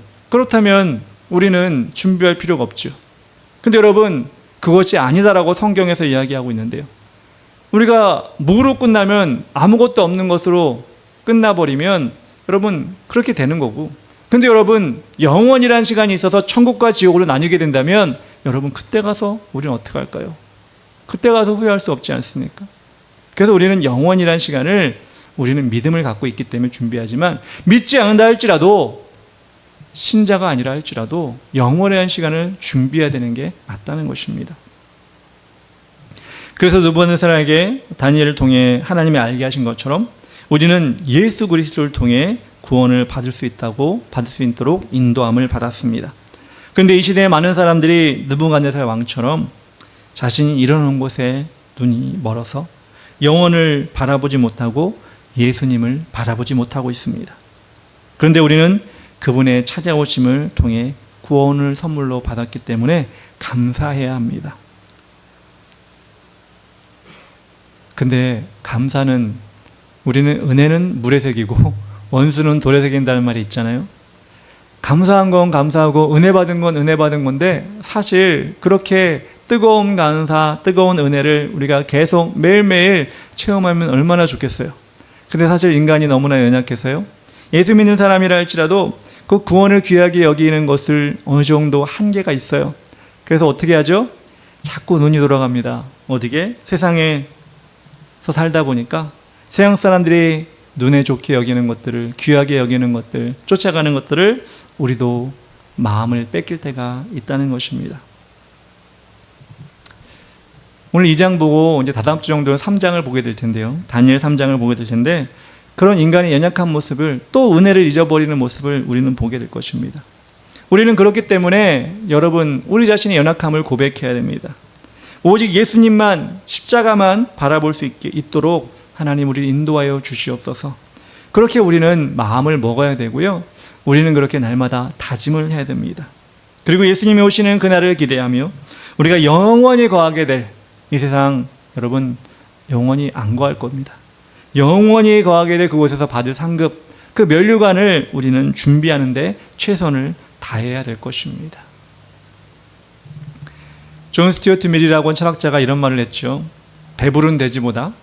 우리는 준비할 필요가 없죠. 근데 여러분, 그것이 아니다라고 성경에서 이야기하고 있는데요. 우리가 무로 끝나면 아무것도 없는 것으로 끝나버리면 여러분 그렇게 되는 거고, 근데 여러분 영원이라는 시간이 있어서 천국과 지옥으로 나뉘게 된다면 여러분 그때 가서 우리는 어떻게 할까요? 그때 가서 후회할 수 없지 않습니까? 그래서 우리는 영원이라는 시간을, 우리는 믿음을 갖고 있기 때문에 준비하지만, 믿지 않는다 할지라도, 신자가 아니라 할지라도 영원이라는 시간을 준비해야 되는 게 맞다는 것입니다. 그래서 느부갓네살에게 다니엘을 통해 하나님이 알게 하신 것처럼 우리는 예수 그리스도를 통해 구원을 받을 수 있도록 인도함을 받았습니다. 그런데 이 시대에 많은 사람들이 느부갓네살 왕처럼 자신이 이르는 곳에 눈이 멀어서 영원을 바라보지 못하고 예수님을 바라보지 못하고 있습니다. 그런데 우리는 그분의 찾아오심을 통해 구원을 선물로 받았기 때문에 감사해야 합니다. 근데 은혜는 물에 새기고 원수는 돌에 새긴다는 말이 있잖아요. 감사한 건 감사하고 은혜 받은 건 은혜 받은 건데, 사실 그렇게 뜨거운 감사, 뜨거운 은혜를 우리가 계속 매일매일 체험하면 얼마나 좋겠어요. 근데 사실 인간이 너무나 연약해서요, 예수 믿는 사람이라 할지라도 그 구원을 귀하게 여기는 것을 어느 정도 한계가 있어요. 그래서 어떻게 하죠? 자꾸 눈이 돌아갑니다. 어디게? 세상에서 살다 보니까 세상 사람들이 눈에 좋게 여기는 것들을, 귀하게 여기는 것들, 쫓아가는 것들을 우리도 마음을 뺏길 때가 있다는 것입니다. 오늘 2장 보고 이제 다다음 주 정도는 3장을 보게 될 텐데요. 다니엘 3장을 보게 될 텐데, 그런 인간의 연약한 모습을, 또 은혜를 잊어버리는 모습을 우리는 보게 될 것입니다. 우리는 그렇기 때문에 여러분, 우리 자신의 연약함을 고백해야 됩니다. 오직 예수님만, 십자가만 바라볼 수 있도록 하나님 우리를 인도하여 주시옵소서. 그렇게 우리는 마음을 먹어야 되고요, 우리는 그렇게 날마다 다짐을 해야 됩니다. 그리고 예수님이 오시는 그날을 기대하며 우리가 영원히 거하게 될 이 세상, 여러분 영원히 안 거할 겁니다. 영원히 거하게 될 그곳에서 받을 상급, 그 면류관을 우리는 준비하는데 최선을 다해야 될 것입니다. 존 스튜어트 밀이라고 하는 철학자가 이런 말을 했죠. 배부른 돼지보다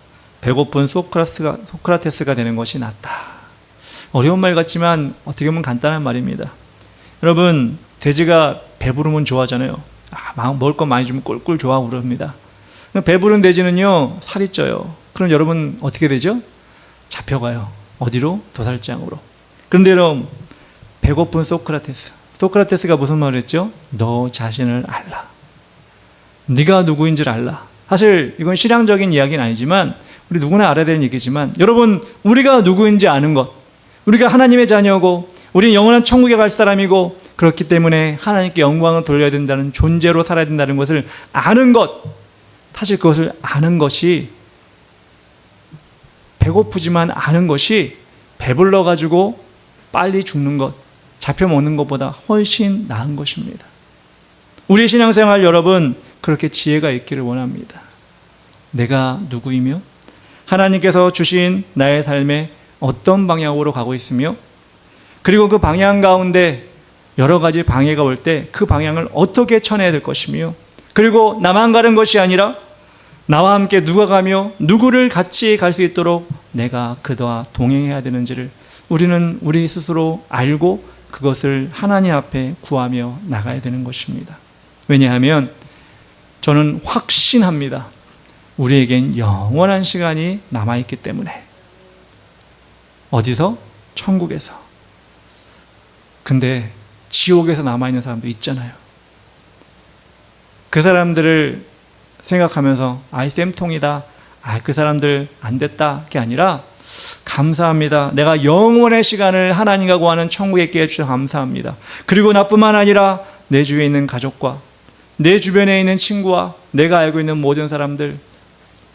배고픈 소크라테스가 되는 것이 낫다. 어려운 말 같지만 어떻게 보면 간단한 말입니다. 여러분, 돼지가 배부르면 좋아하잖아요. 먹을 거 많이 주면 꿀꿀 좋아하고 그럽니다. 배부른 돼지는요, 살이 쪄요. 그럼 여러분 어떻게 되죠? 잡혀가요. 어디로? 도살장으로. 그런데 여러분, 배고픈 소크라테스가 무슨 말을 했죠? 너 자신을 알라. 네가 누구인 줄 알라. 사실 이건 신앙적인 이야기는 아니지만 우리 누구나 알아야 되는 얘기지만, 여러분, 우리가 누구인지 아는 것, 우리가 하나님의 자녀고 우리는 영원한 천국에 갈 사람이고, 그렇기 때문에 하나님께 영광을 돌려야 된다는 존재로 살아야 된다는 것을 아는 것, 사실 그것을 아는 것이, 배고프지만 아는 것이 배불러가지고 빨리 죽는 것, 잡혀먹는 것보다 훨씬 나은 것입니다. 우리의 신앙생활, 여러분 그렇게 지혜가 있기를 원합니다. 내가 누구이며 하나님께서 주신 나의 삶에 어떤 방향으로 가고 있으며, 그리고 그 방향 가운데 여러 가지 방해가 올 때 그 방향을 어떻게 쳐내야 될 것이며, 그리고 나만 가는 것이 아니라 나와 함께 누가 가며 누구를 같이 갈 수 있도록 내가 그와 동행해야 되는지를 우리는 우리 스스로 알고 그것을 하나님 앞에 구하며 나가야 되는 것입니다. 왜냐하면 저는 확신합니다. 우리에겐 영원한 시간이 남아있기 때문에. 어디서? 천국에서. 근데 지옥에서 남아있는 사람도 있잖아요. 그 사람들을 생각하면서 아이 쌤통이다, 그 사람들 안 됐다 게 아니라 감사합니다. 내가 영원의 시간을 하나님과 구하는 천국에 있게 해주셔서 감사합니다. 그리고 나뿐만 아니라 내 주위에 있는 가족과 내 주변에 있는 친구와 내가 알고 있는 모든 사람들,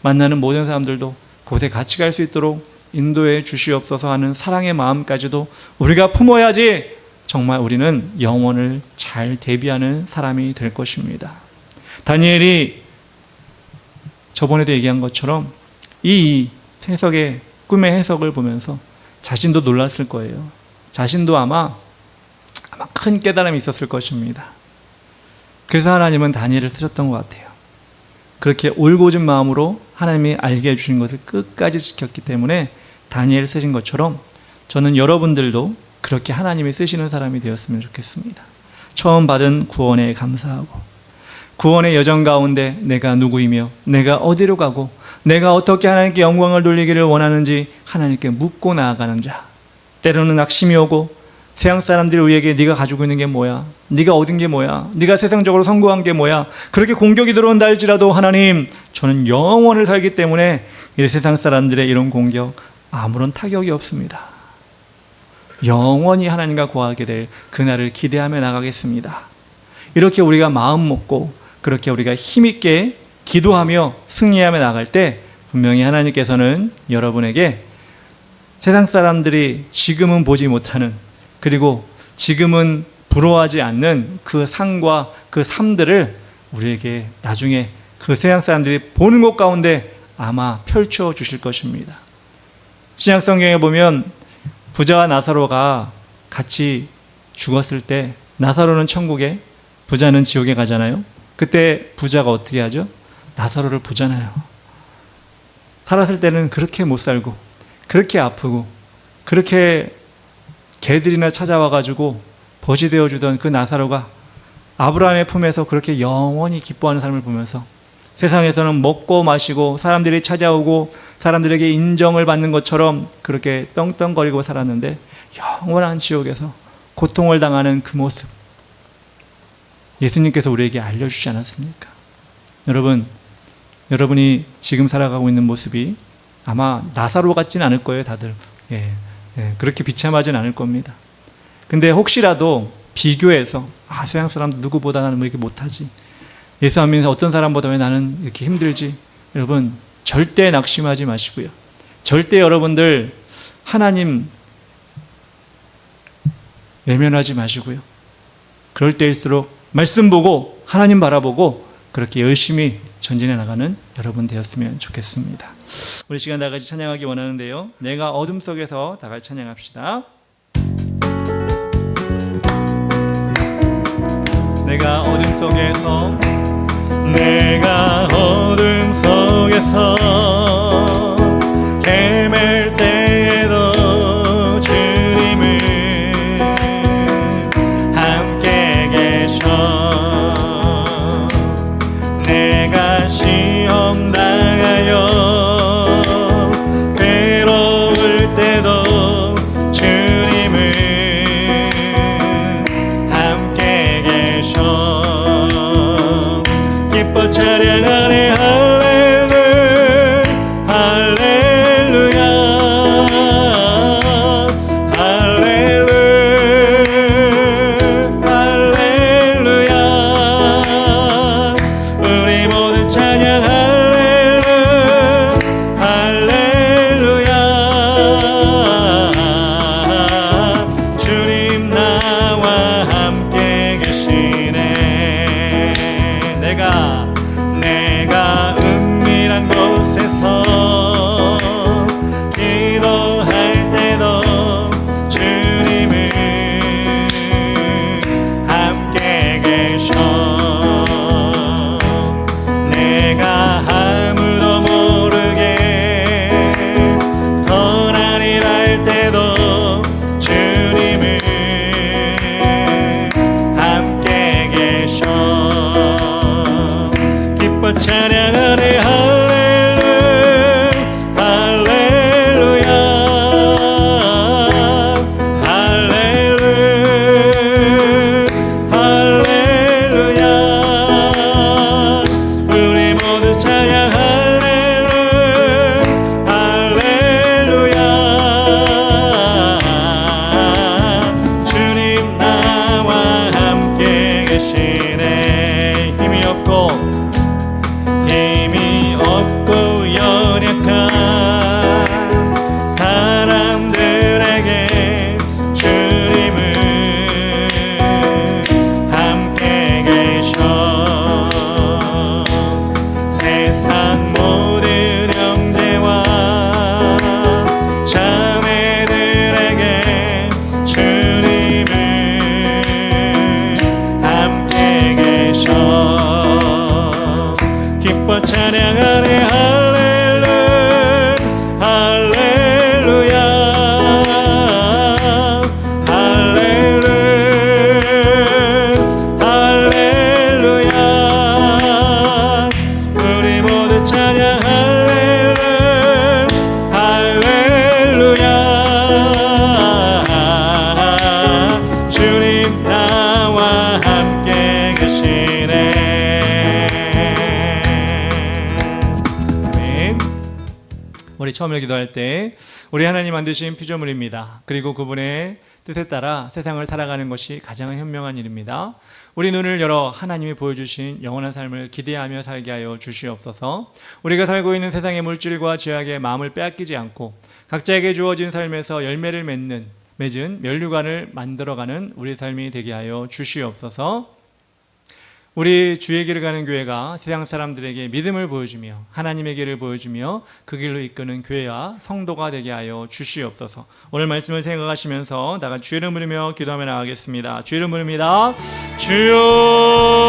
만나는 모든 사람들도 그곳에 같이 갈 수 있도록 인도해 주시옵소서 하는 사랑의 마음까지도 우리가 품어야지 정말 우리는 영원을 잘 대비하는 사람이 될 것입니다. 다니엘이 저번에도 얘기한 것처럼 이 해석의 꿈의 해석을 보면서 자신도 놀랐을 거예요. 자신도 아마 큰 깨달음이 있었을 것입니다. 그래서 하나님은 다니엘을 쓰셨던 것 같아요. 그렇게 올곧은 마음으로 하나님이 알게 해주신 것을 끝까지 지켰기 때문에 다니엘을 쓰신 것처럼 저는 여러분들도 그렇게 하나님이 쓰시는 사람이 되었으면 좋겠습니다. 처음 받은 구원에 감사하고 구원의 여정 가운데 내가 누구이며 내가 어디로 가고 내가 어떻게 하나님께 영광을 돌리기를 원하는지 하나님께 묻고 나아가는 자. 때로는 낙심이 오고 세상 사람들이 우리에게 네가 가지고 있는 게 뭐야? 네가 얻은 게 뭐야? 네가 세상적으로 성공한 게 뭐야? 그렇게 공격이 들어온다 할지라도 하나님, 저는 영원을 살기 때문에 이 세상 사람들의 이런 공격 아무런 타격이 없습니다. 영원히 하나님과 구하게 될 그날을 기대하며 나가겠습니다. 이렇게 우리가 마음 먹고 그렇게 우리가 힘있게 기도하며 승리하며 나갈 때 분명히 하나님께서는 여러분에게 세상 사람들이 지금은 보지 못하는, 그리고 지금은 부러워하지 않는 그 상과 그 삶들을 우리에게 나중에 그 세상 사람들이 보는 것 가운데 아마 펼쳐 주실 것입니다. 신약 성경에 보면 부자와 나사로가 같이 죽었을 때 나사로는 천국에, 부자는 지옥에 가잖아요. 그때 부자가 어떻게 하죠? 나사로를 보잖아요. 살았을 때는 그렇게 못 살고 그렇게 아프고 그렇게 개들이나 찾아와가지고 벗이 되어주던 그 나사로가 아브라함의 품에서 그렇게 영원히 기뻐하는 삶을 보면서 세상에서는 먹고 마시고 사람들이 찾아오고 사람들에게 인정을 받는 것처럼 그렇게 떵떵거리고 살았는데 영원한 지옥에서 고통을 당하는 그 모습, 예수님께서 우리에게 알려주지 않았습니까? 여러분이 지금 살아가고 있는 모습이 아마 나사로 같지는 않을 거예요, 다들. 그렇게 비참하진 않을 겁니다. 근데 혹시라도 비교해서 세상 사람들 누구보다 나는 왜 이렇게 못하지? 예수 안 믿는 어떤 사람보다 왜 나는 이렇게 힘들지? 여러분 절대 낙심하지 마시고요. 절대 여러분들 하나님 외면하지 마시고요. 그럴 때일수록 말씀 보고 하나님 바라보고 그렇게 열심히 전진해 나가는 여러분 되었으면 좋겠습니다. 우리 시간 다 같이 찬양하기 원하는데요. 내가 어둠 속에서 다 같이 찬양합시다. 내가 어둠 속에서, 내가 어둠 속에서 헤맬 때에도 주님은 함께 계셔. 내가 시험 당하여 괴로울 때도 주님은 함께 계셔. 기뻐 찬양하네 할렐루야 할렐루야 할렐루야 할렐루야. 우리 모두 찬양 할렐루야 할렐루야. 주님 나와 함께 계시네. 내가 처음에 기도할 때 우리 하나님 만드신 피조물입니다. 그리고 그분의 뜻에 따라 세상을 살아가는 것이 가장 현명한 일입니다. 우리 눈을 열어 하나님이 보여주신 영원한 삶을 기대하며 살게 하여 주시옵소서. 우리가 살고 있는 세상의 물질과 죄악의 마음을 빼앗기지 않고 각자에게 주어진 삶에서 열매를 맺는 면류관을 만들어가는 우리 삶이 되게 하여 주시옵소서. 우리 주의 길을 가는 교회가 세상 사람들에게 믿음을 보여주며 하나님의 길을 보여주며 그 길로 이끄는 교회와 성도가 되게 하여 주시옵소서. 오늘 말씀을 생각하시면서 나가 주의 이름 부르며 기도하며 나가겠습니다. 주의 이름 부릅니다. 주여.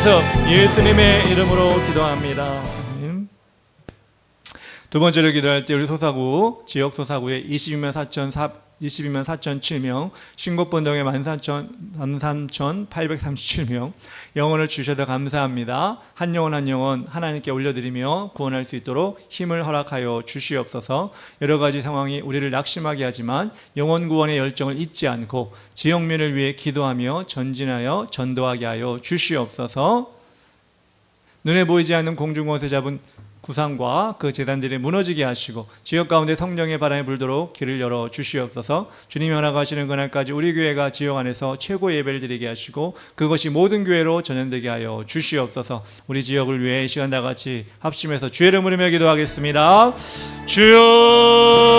말씀 예수님의 이름으로 기도합니다. 아멘. 두 번째로 기도할 때 우리 소사구 지역 소사구에 22만 4천 7명, 신곡번동에 13,837명 영혼을 주셔서 감사합니다. 한 영혼 한 영혼 하나님께 올려드리며 구원할 수 있도록 힘을 허락하여 주시옵소서. 여러 가지 상황이 우리를 낙심하게 하지만 영혼 구원의 열정을 잊지 않고 지역민을 위해 기도하며 전진하여 전도하게 하여 주시옵소서. 눈에 보이지 않는 공중곳에 잡은 구상과 그 재단들이 무너지게 하시고 지역 가운데 성령의 바람이 불도록 길을 열어 주시옵소서. 주님이 허락하시는 그날까지 우리 교회가 지역 안에서 최고 예배를 드리게 하시고 그것이 모든 교회로 전염되게 하여 주시옵소서. 우리 지역을 위해 이 시간 다 같이 합심해서 주의 이름을 부르며 기도하겠습니다. 주여,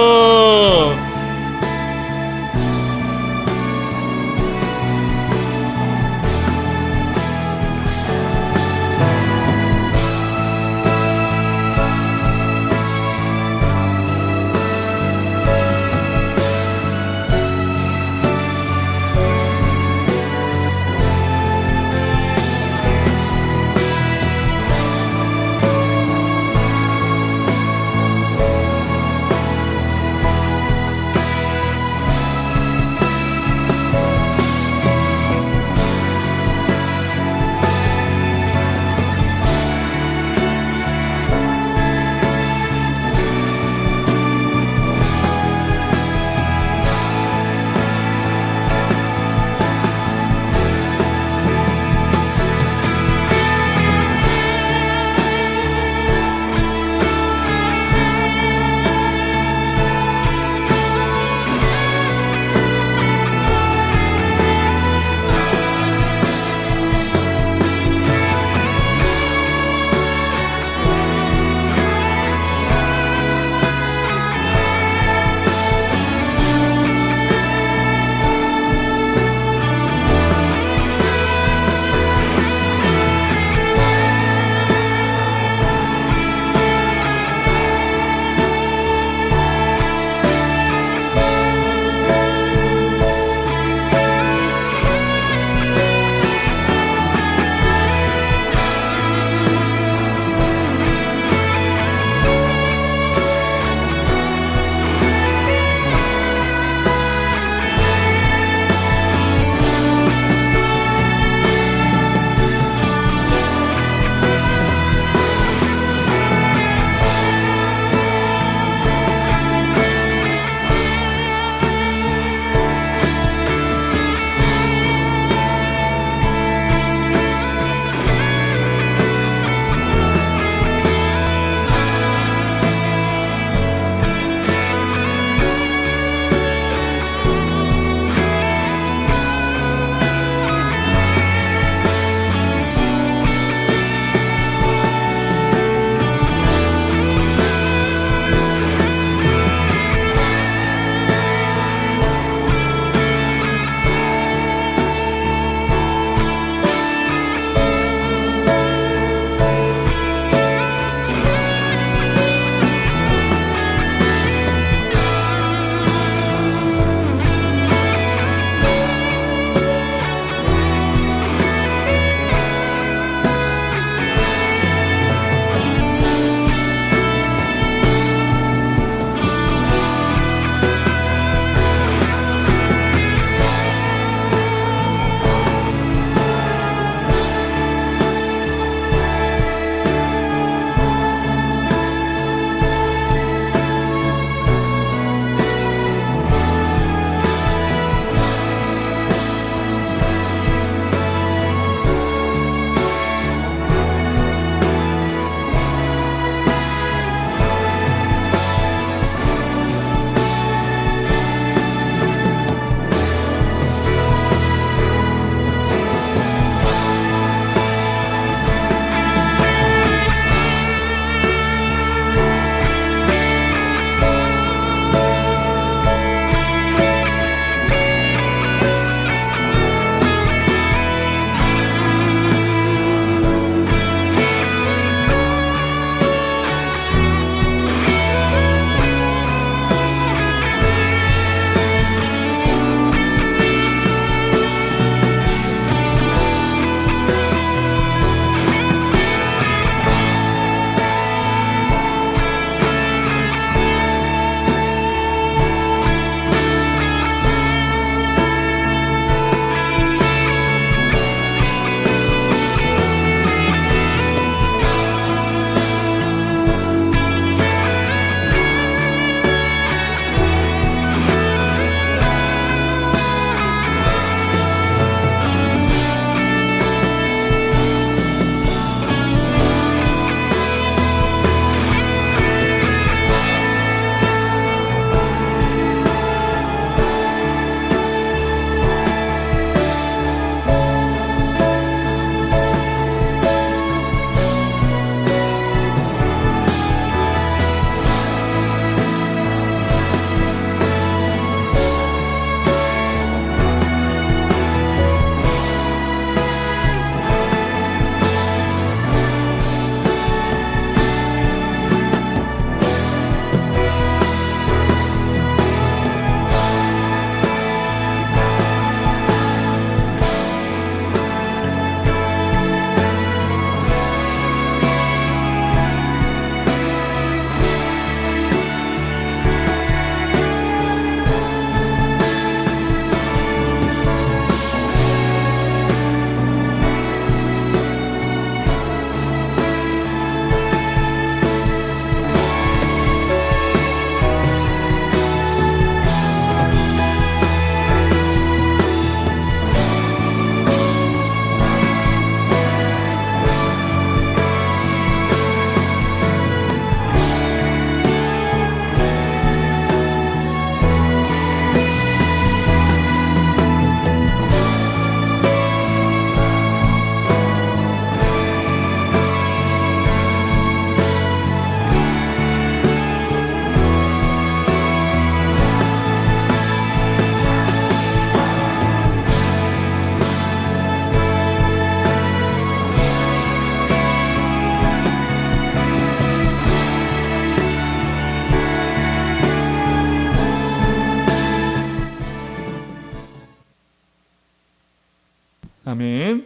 아멘.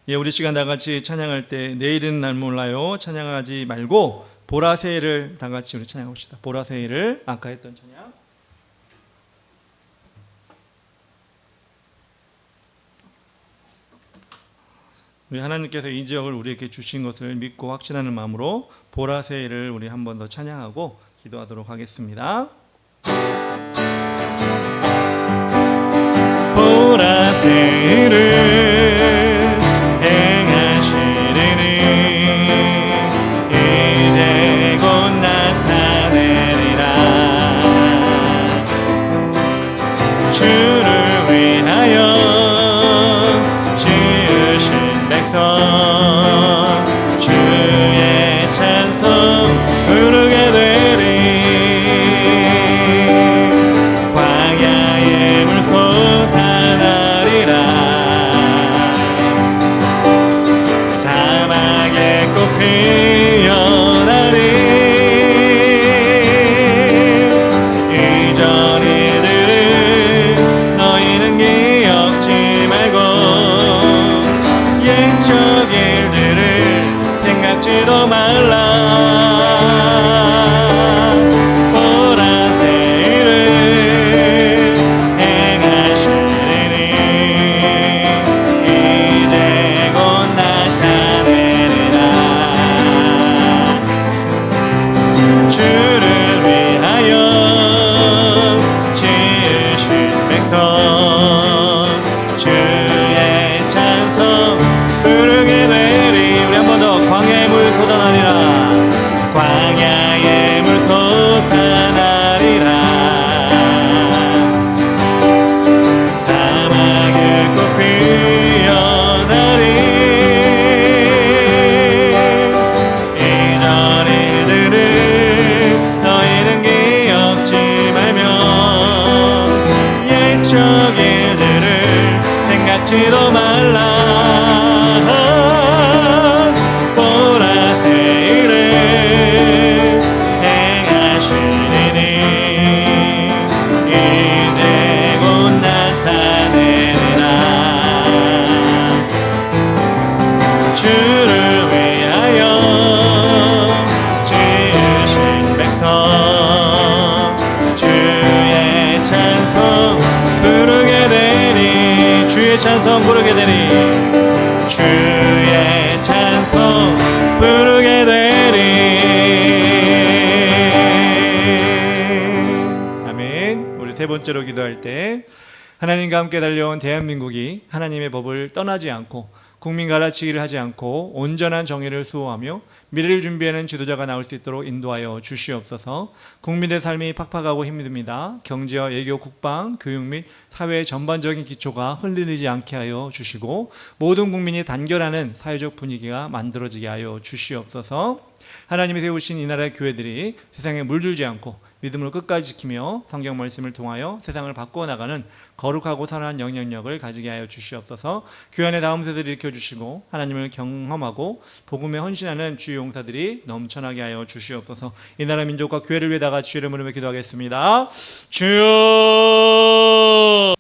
예, 우리 시간 다 같이 찬양할 때 내일은 날 몰라요 찬양하지 말고 보라새를 다 같이 우리 찬양합시다. 보라새를 아까 했던 찬양. 우리 하나님께서 이 지역을 우리에게 주신 것을 믿고 확신하는 마음으로 보라새를 우리 한 번 더 찬양하고 기도하도록 하겠습니다. 보라새를 행하시리니 이제 곧 나타내리라. 주를 위하여 지으신 백성 주의 찬송 부르게 되리. 광야의 물 솟아나리라. 사막의 꽃 피어나리. 이전 일들을 너희는 기억지 말고 옛적 일들을 생각지도 말라. 보라새를 행하시리니 이제 곧 나타내리라. 주를 위하여 지으신 백성 주의 찬송 부르게 되리. 우리 한 번 더. 광야의 물 솟아나리라. 광야의 물 솟아나리라. 사막의 꽃 피어나리. 이전 일들을 너희는 기억지 말며 옛적 일들을 생각지도 말라. 보라새를 행하시리니 이제 곧 나타내리라. 주를 위하여 지으신 백성 주의 찬송 부르게 되리. 주의 찬송 부르게 되리. 주의 찬송 부르게 되리. 아멘. 우리 세 번째로 기도할 때 하나님과 함께 달려온 대한민국이 하나님의 법을 떠나지 않고 국민 갈라치기를 하지 않고 온전한 정의를 수호하며 미래를 준비하는 지도자가 나올 수 있도록 인도하여 주시옵소서. 국민의 삶이 팍팍하고 힘듭니다. 경제와 외교, 국방, 교육 및 사회의 전반적인 기초가 흔들리지 않게 하여 주시고 모든 국민이 단결하는 사회적 분위기가 만들어지게 하여 주시옵소서. 하나님이 세우신 이 나라의 교회들이 세상에 물들지 않고 믿음으로 끝까지 지키며 성경 말씀을 통하여 세상을 바꾸어 나가는 거룩하고 선한 영향력을 가지게 하여 주시옵소서. 교회 안에 다음 세대를 일으켜주시고 하나님을 경험하고 복음에 헌신하는 주의 용사들이 넘쳐나게 하여 주시옵소서. 이 나라 민족과 교회를 위해 다 같이 주의 이름으로 기도하겠습니다. 주여.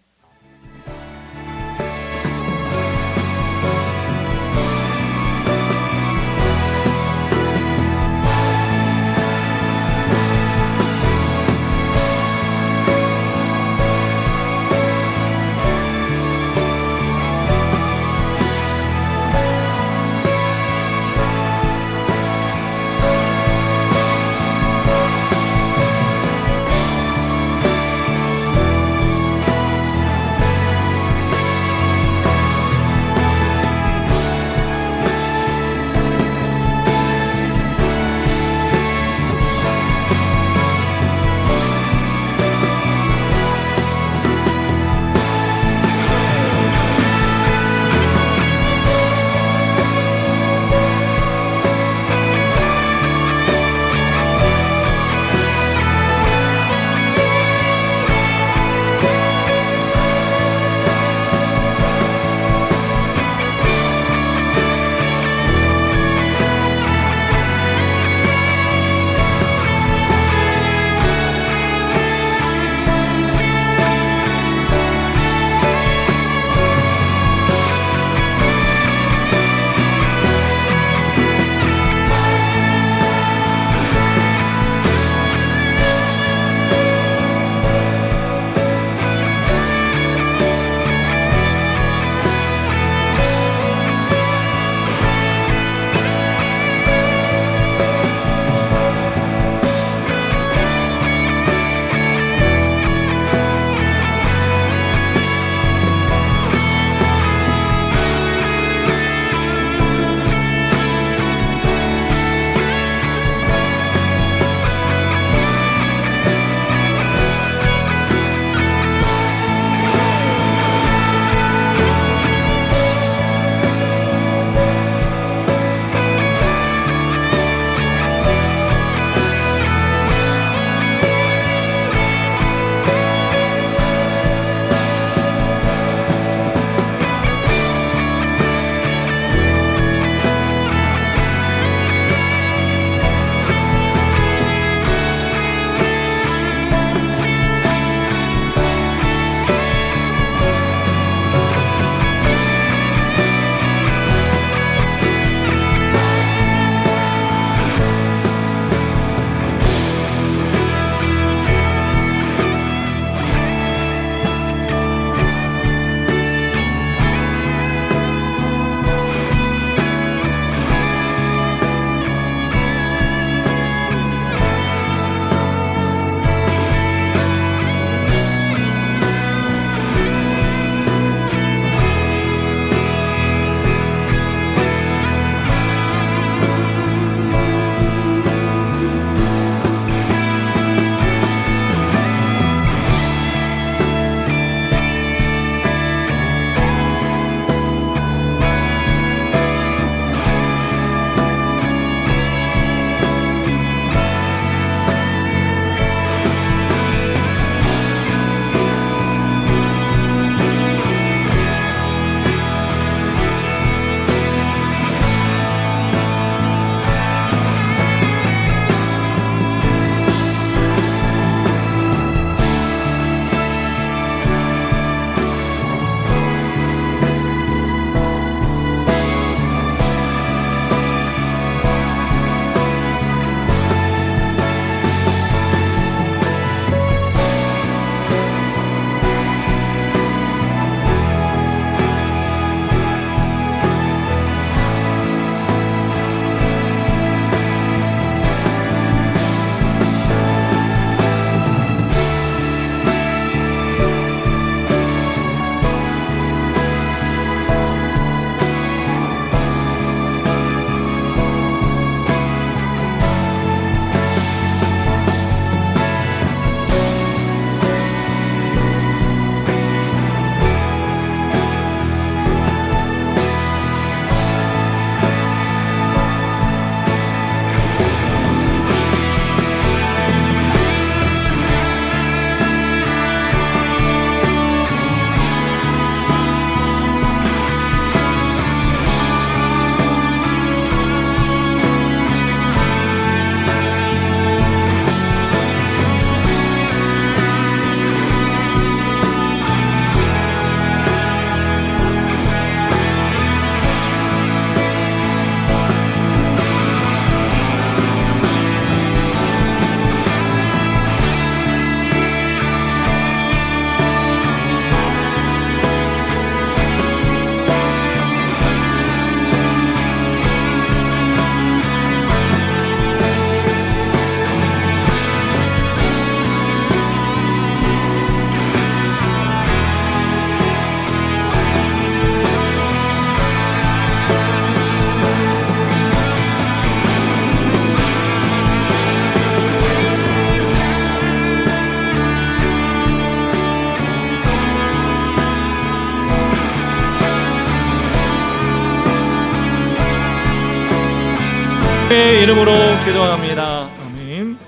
주의 이름으로 기도합니다. 아멘.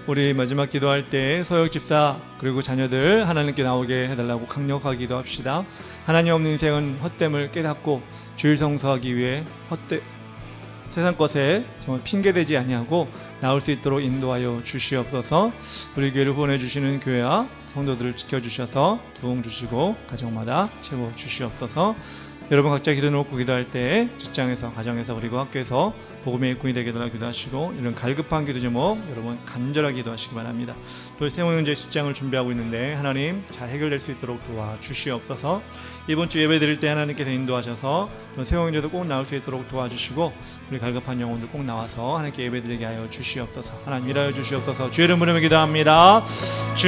우리 마지막 기도할 때 서역 집사 그리고 자녀들 하나님께 나오게 해달라고 강력하게 기도합시다. 하나님 없는 인생은 헛됨을 깨닫고 주일 성수하기 위해 세상 것에 정말 핑계대지 아니하고 나올 수 있도록 인도하여 주시옵소서. 우리 교회를 후원해 주시는 교회와 성도들을 지켜주셔서 부흥 주시고 가정마다 채워 주시옵소서. 여러분 각자 기도 놓고 기도할 때 직장에서 가정에서 그리고 학교에서 복음의 일꾼이 되게 달라고 기도하시고 이런 갈급한 기도 제목 여러분 간절하게 기도하시기 바랍니다. 또 세모 형제 직장을 준비하고 있는데 하나님 잘 해결될 수 있도록 도와주시옵소서. 이번 주 예배 드릴 때 하나님께서 인도하셔서 세모 형제도 꼭 나올 수 있도록 도와주시고 우리 갈급한 영혼들 꼭 나와서 하나님께 예배 드리게 하여 주시옵소서. 하나님 일하여 주시옵소서. 주의 이름 부르며 기도합니다. 주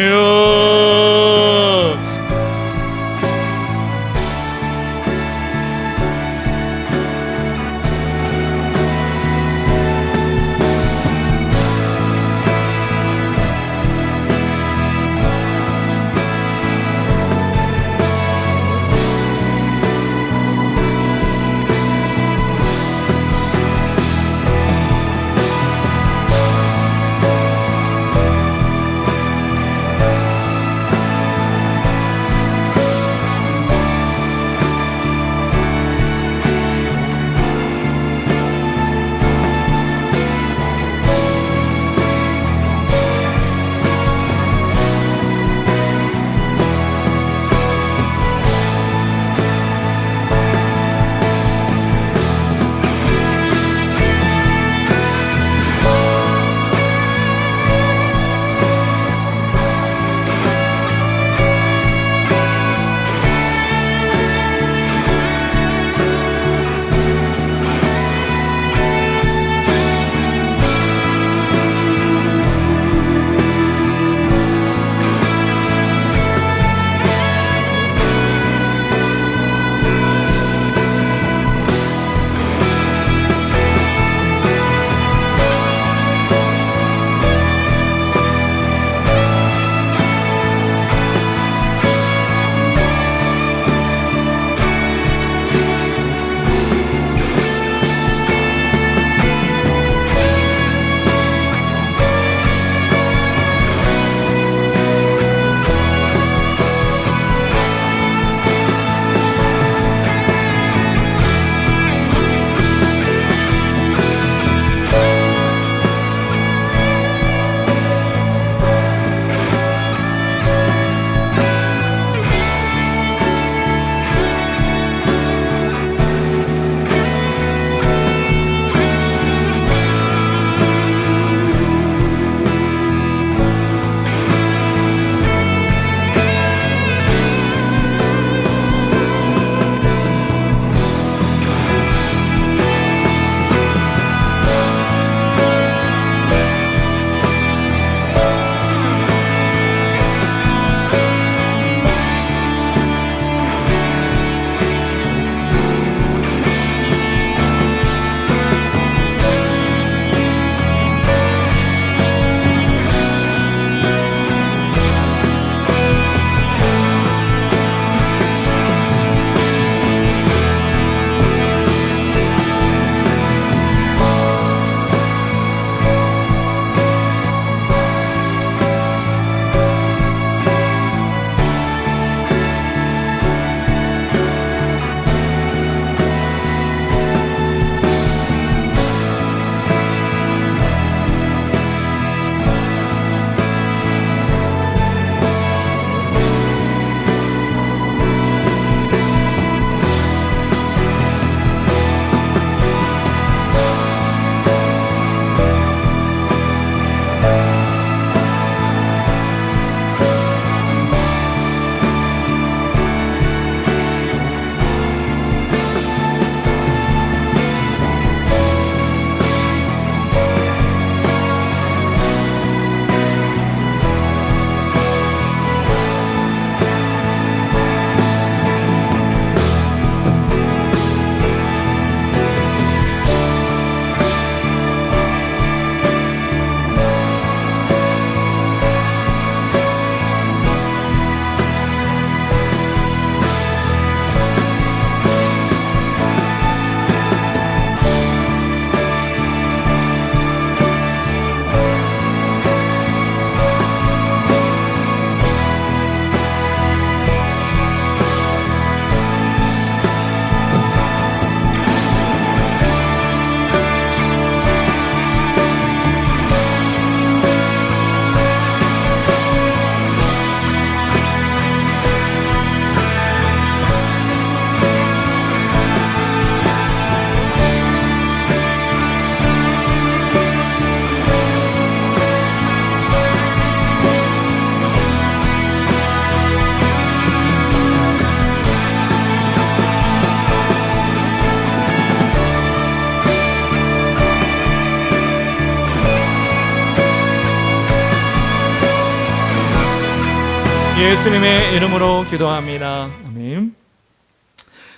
예수님의 이름으로 기도합니다. 아멘.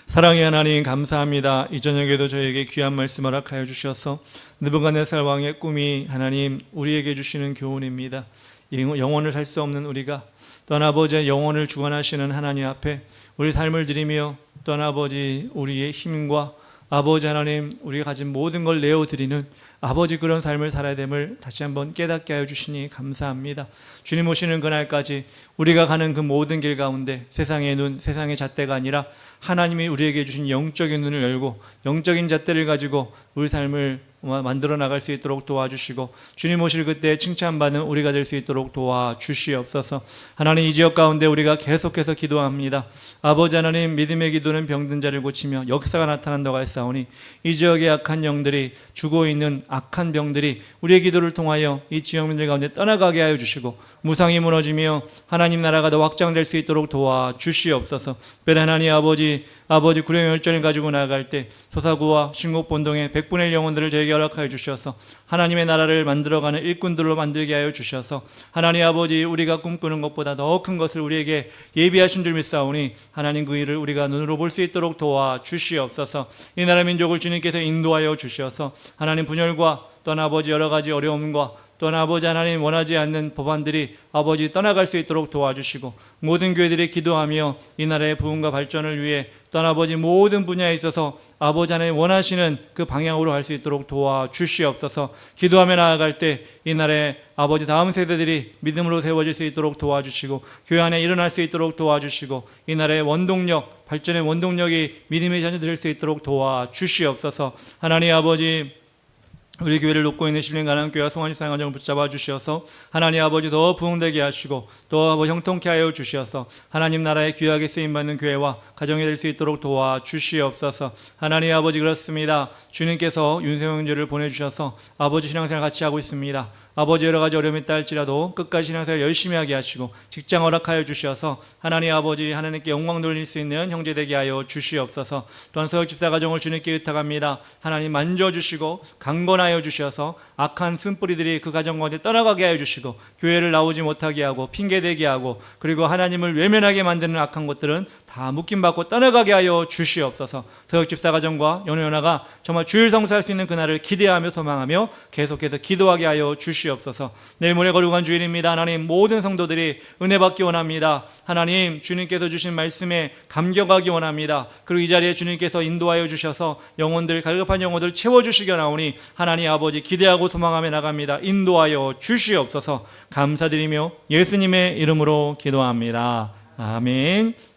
사랑의 하나님 감사합니다. 이 저녁에도 저에게 귀한 말씀 허락하여 주셔서 느부갓네살 왕의 꿈이 하나님 우리에게 주시는 교훈입니다. 영혼을 살 수 없는 우리가 또한 아버지의 영혼을 주관하시는 하나님 앞에 우리 삶을 드리며 또한 아버지 우리의 힘과 아버지 하나님 우리가 가진 모든 걸 내어드리는 아버지 그런 삶을 살아야 됨을 다시 한번 깨닫게 하여 주시니 감사합니다. 주님 오시는 그날까지 우리가 가는 그 모든 길 가운데 세상의 눈, 세상의 잣대가 아니라 하나님이 우리에게 주신 영적인 눈을 열고 영적인 잣대를 가지고 우리 삶을 만들어 나갈 수 있도록 도와주시고 주님 오실 그때 칭찬받는 우리가 될 수 있도록 도와주시옵소서. 하나님 이 지역 가운데 우리가 계속해서 기도합니다. 아버지 하나님 믿음의 기도는 병든 자를 고치며 역사가 나타난다고 하였사오니 이 지역의 악한 영들이 죽어 있는 악한 병들이 우리의 기도를 통하여 이 지역민들 가운데 떠나가게 하여 주시고 무상이 무너지며 하나님 나라가 더 확장될 수 있도록 도와주시옵소서. 특별히 하나님 아버지 구령 열전을 가지고 나아갈 때 소사구와 신곡본동의 100분의 1 영혼들을 저에게 허락하여 주셔서 하나님의 나라를 만들어가는 일꾼들로 만들게 하여 주셔서 하나님 아버지 우리가 꿈꾸는 것보다 더 큰 것을 우리에게 예비하신 줄 믿사오니 하나님 그 일을 우리가 눈으로 볼 수 있도록 도와주시옵소서. 이 나라 민족을 주님께서 인도하여 주셔서 하나님 분열과 또한 아버지 여러 가지 어려움과 또한 아버지 하나님 원하지 않는 법안들이 아버지 떠나갈 수 있도록 도와주시고 모든 교회들이 기도하며 이 나라의 부흥과 발전을 위해 또한 아버지 모든 분야에 있어서 아버지 하나님 원하시는 그 방향으로 갈 수 있도록 도와주시옵소서. 기도하며 나아갈 때 이 나라의 아버지 다음 세대들이 믿음으로 세워질 수 있도록 도와주시고 교회 안에 일어날 수 있도록 도와주시고 이 나라의 원동력 발전의 원동력이 믿음의 자녀 될 수 있도록 도와주시옵소서. 하나님 아버지 우리 교회를 돕고 있는 신령가난교회와 송환시 사랑가정을 붙잡아 주셔서 하나님 아버지 더 부흥되게 하시고 또 형통케 하여 주셔서 하나님 나라에 귀하게 쓰임받는 교회와 가정이 될 수 있도록 도와주시옵소서. 하나님 아버지 그렇습니다. 주님께서 윤세영 형제를 보내주셔서 아버지 신앙생활 같이 하고 있습니다. 아버지 여러 가지 어려움이 있다 할지라도 끝까지 신앙생활 열심히 하게 하시고 직장 허락하여 주셔서 하나님 아버지 하나님께 영광 돌릴 수 있는 형제 되게 하여 주시옵소서. 또한 서역 집사 가정을 주님께 의탁합니다. 하나님 만져주시고 강건하여 주셔서 악한 쓴뿌리들이 그 가정 가운데 떠나가게 하여 주시고 교회를 나오지 못하게 하고 핑계대게 하고 그리고 하나님을 외면하게 만드는 악한 것들은 다 묶임받고 떠나가게 하여 주시옵소서. 서역 집사 가정과 연호연화가 정말 주일 성수할 수 있는 그날을 기대하며 소망하며 계속해서 기도하게 하여 주시옵소서. 내일 모레 거룩한 주일입니다. 하나님 모든 성도들이 은혜 받기 원합니다. 하나님 주님께서 주신 말씀에 감격하기 원합니다. 그리고 이 자리에 주님께서 인도하여 주셔서 영혼들 갈급한 영혼들 채워주시기 원하오니 하나님 아버지 기대하고 소망하며 나갑니다. 인도하여 주시옵소서. 감사드리며 예수님의 이름으로 기도합니다. 아멘.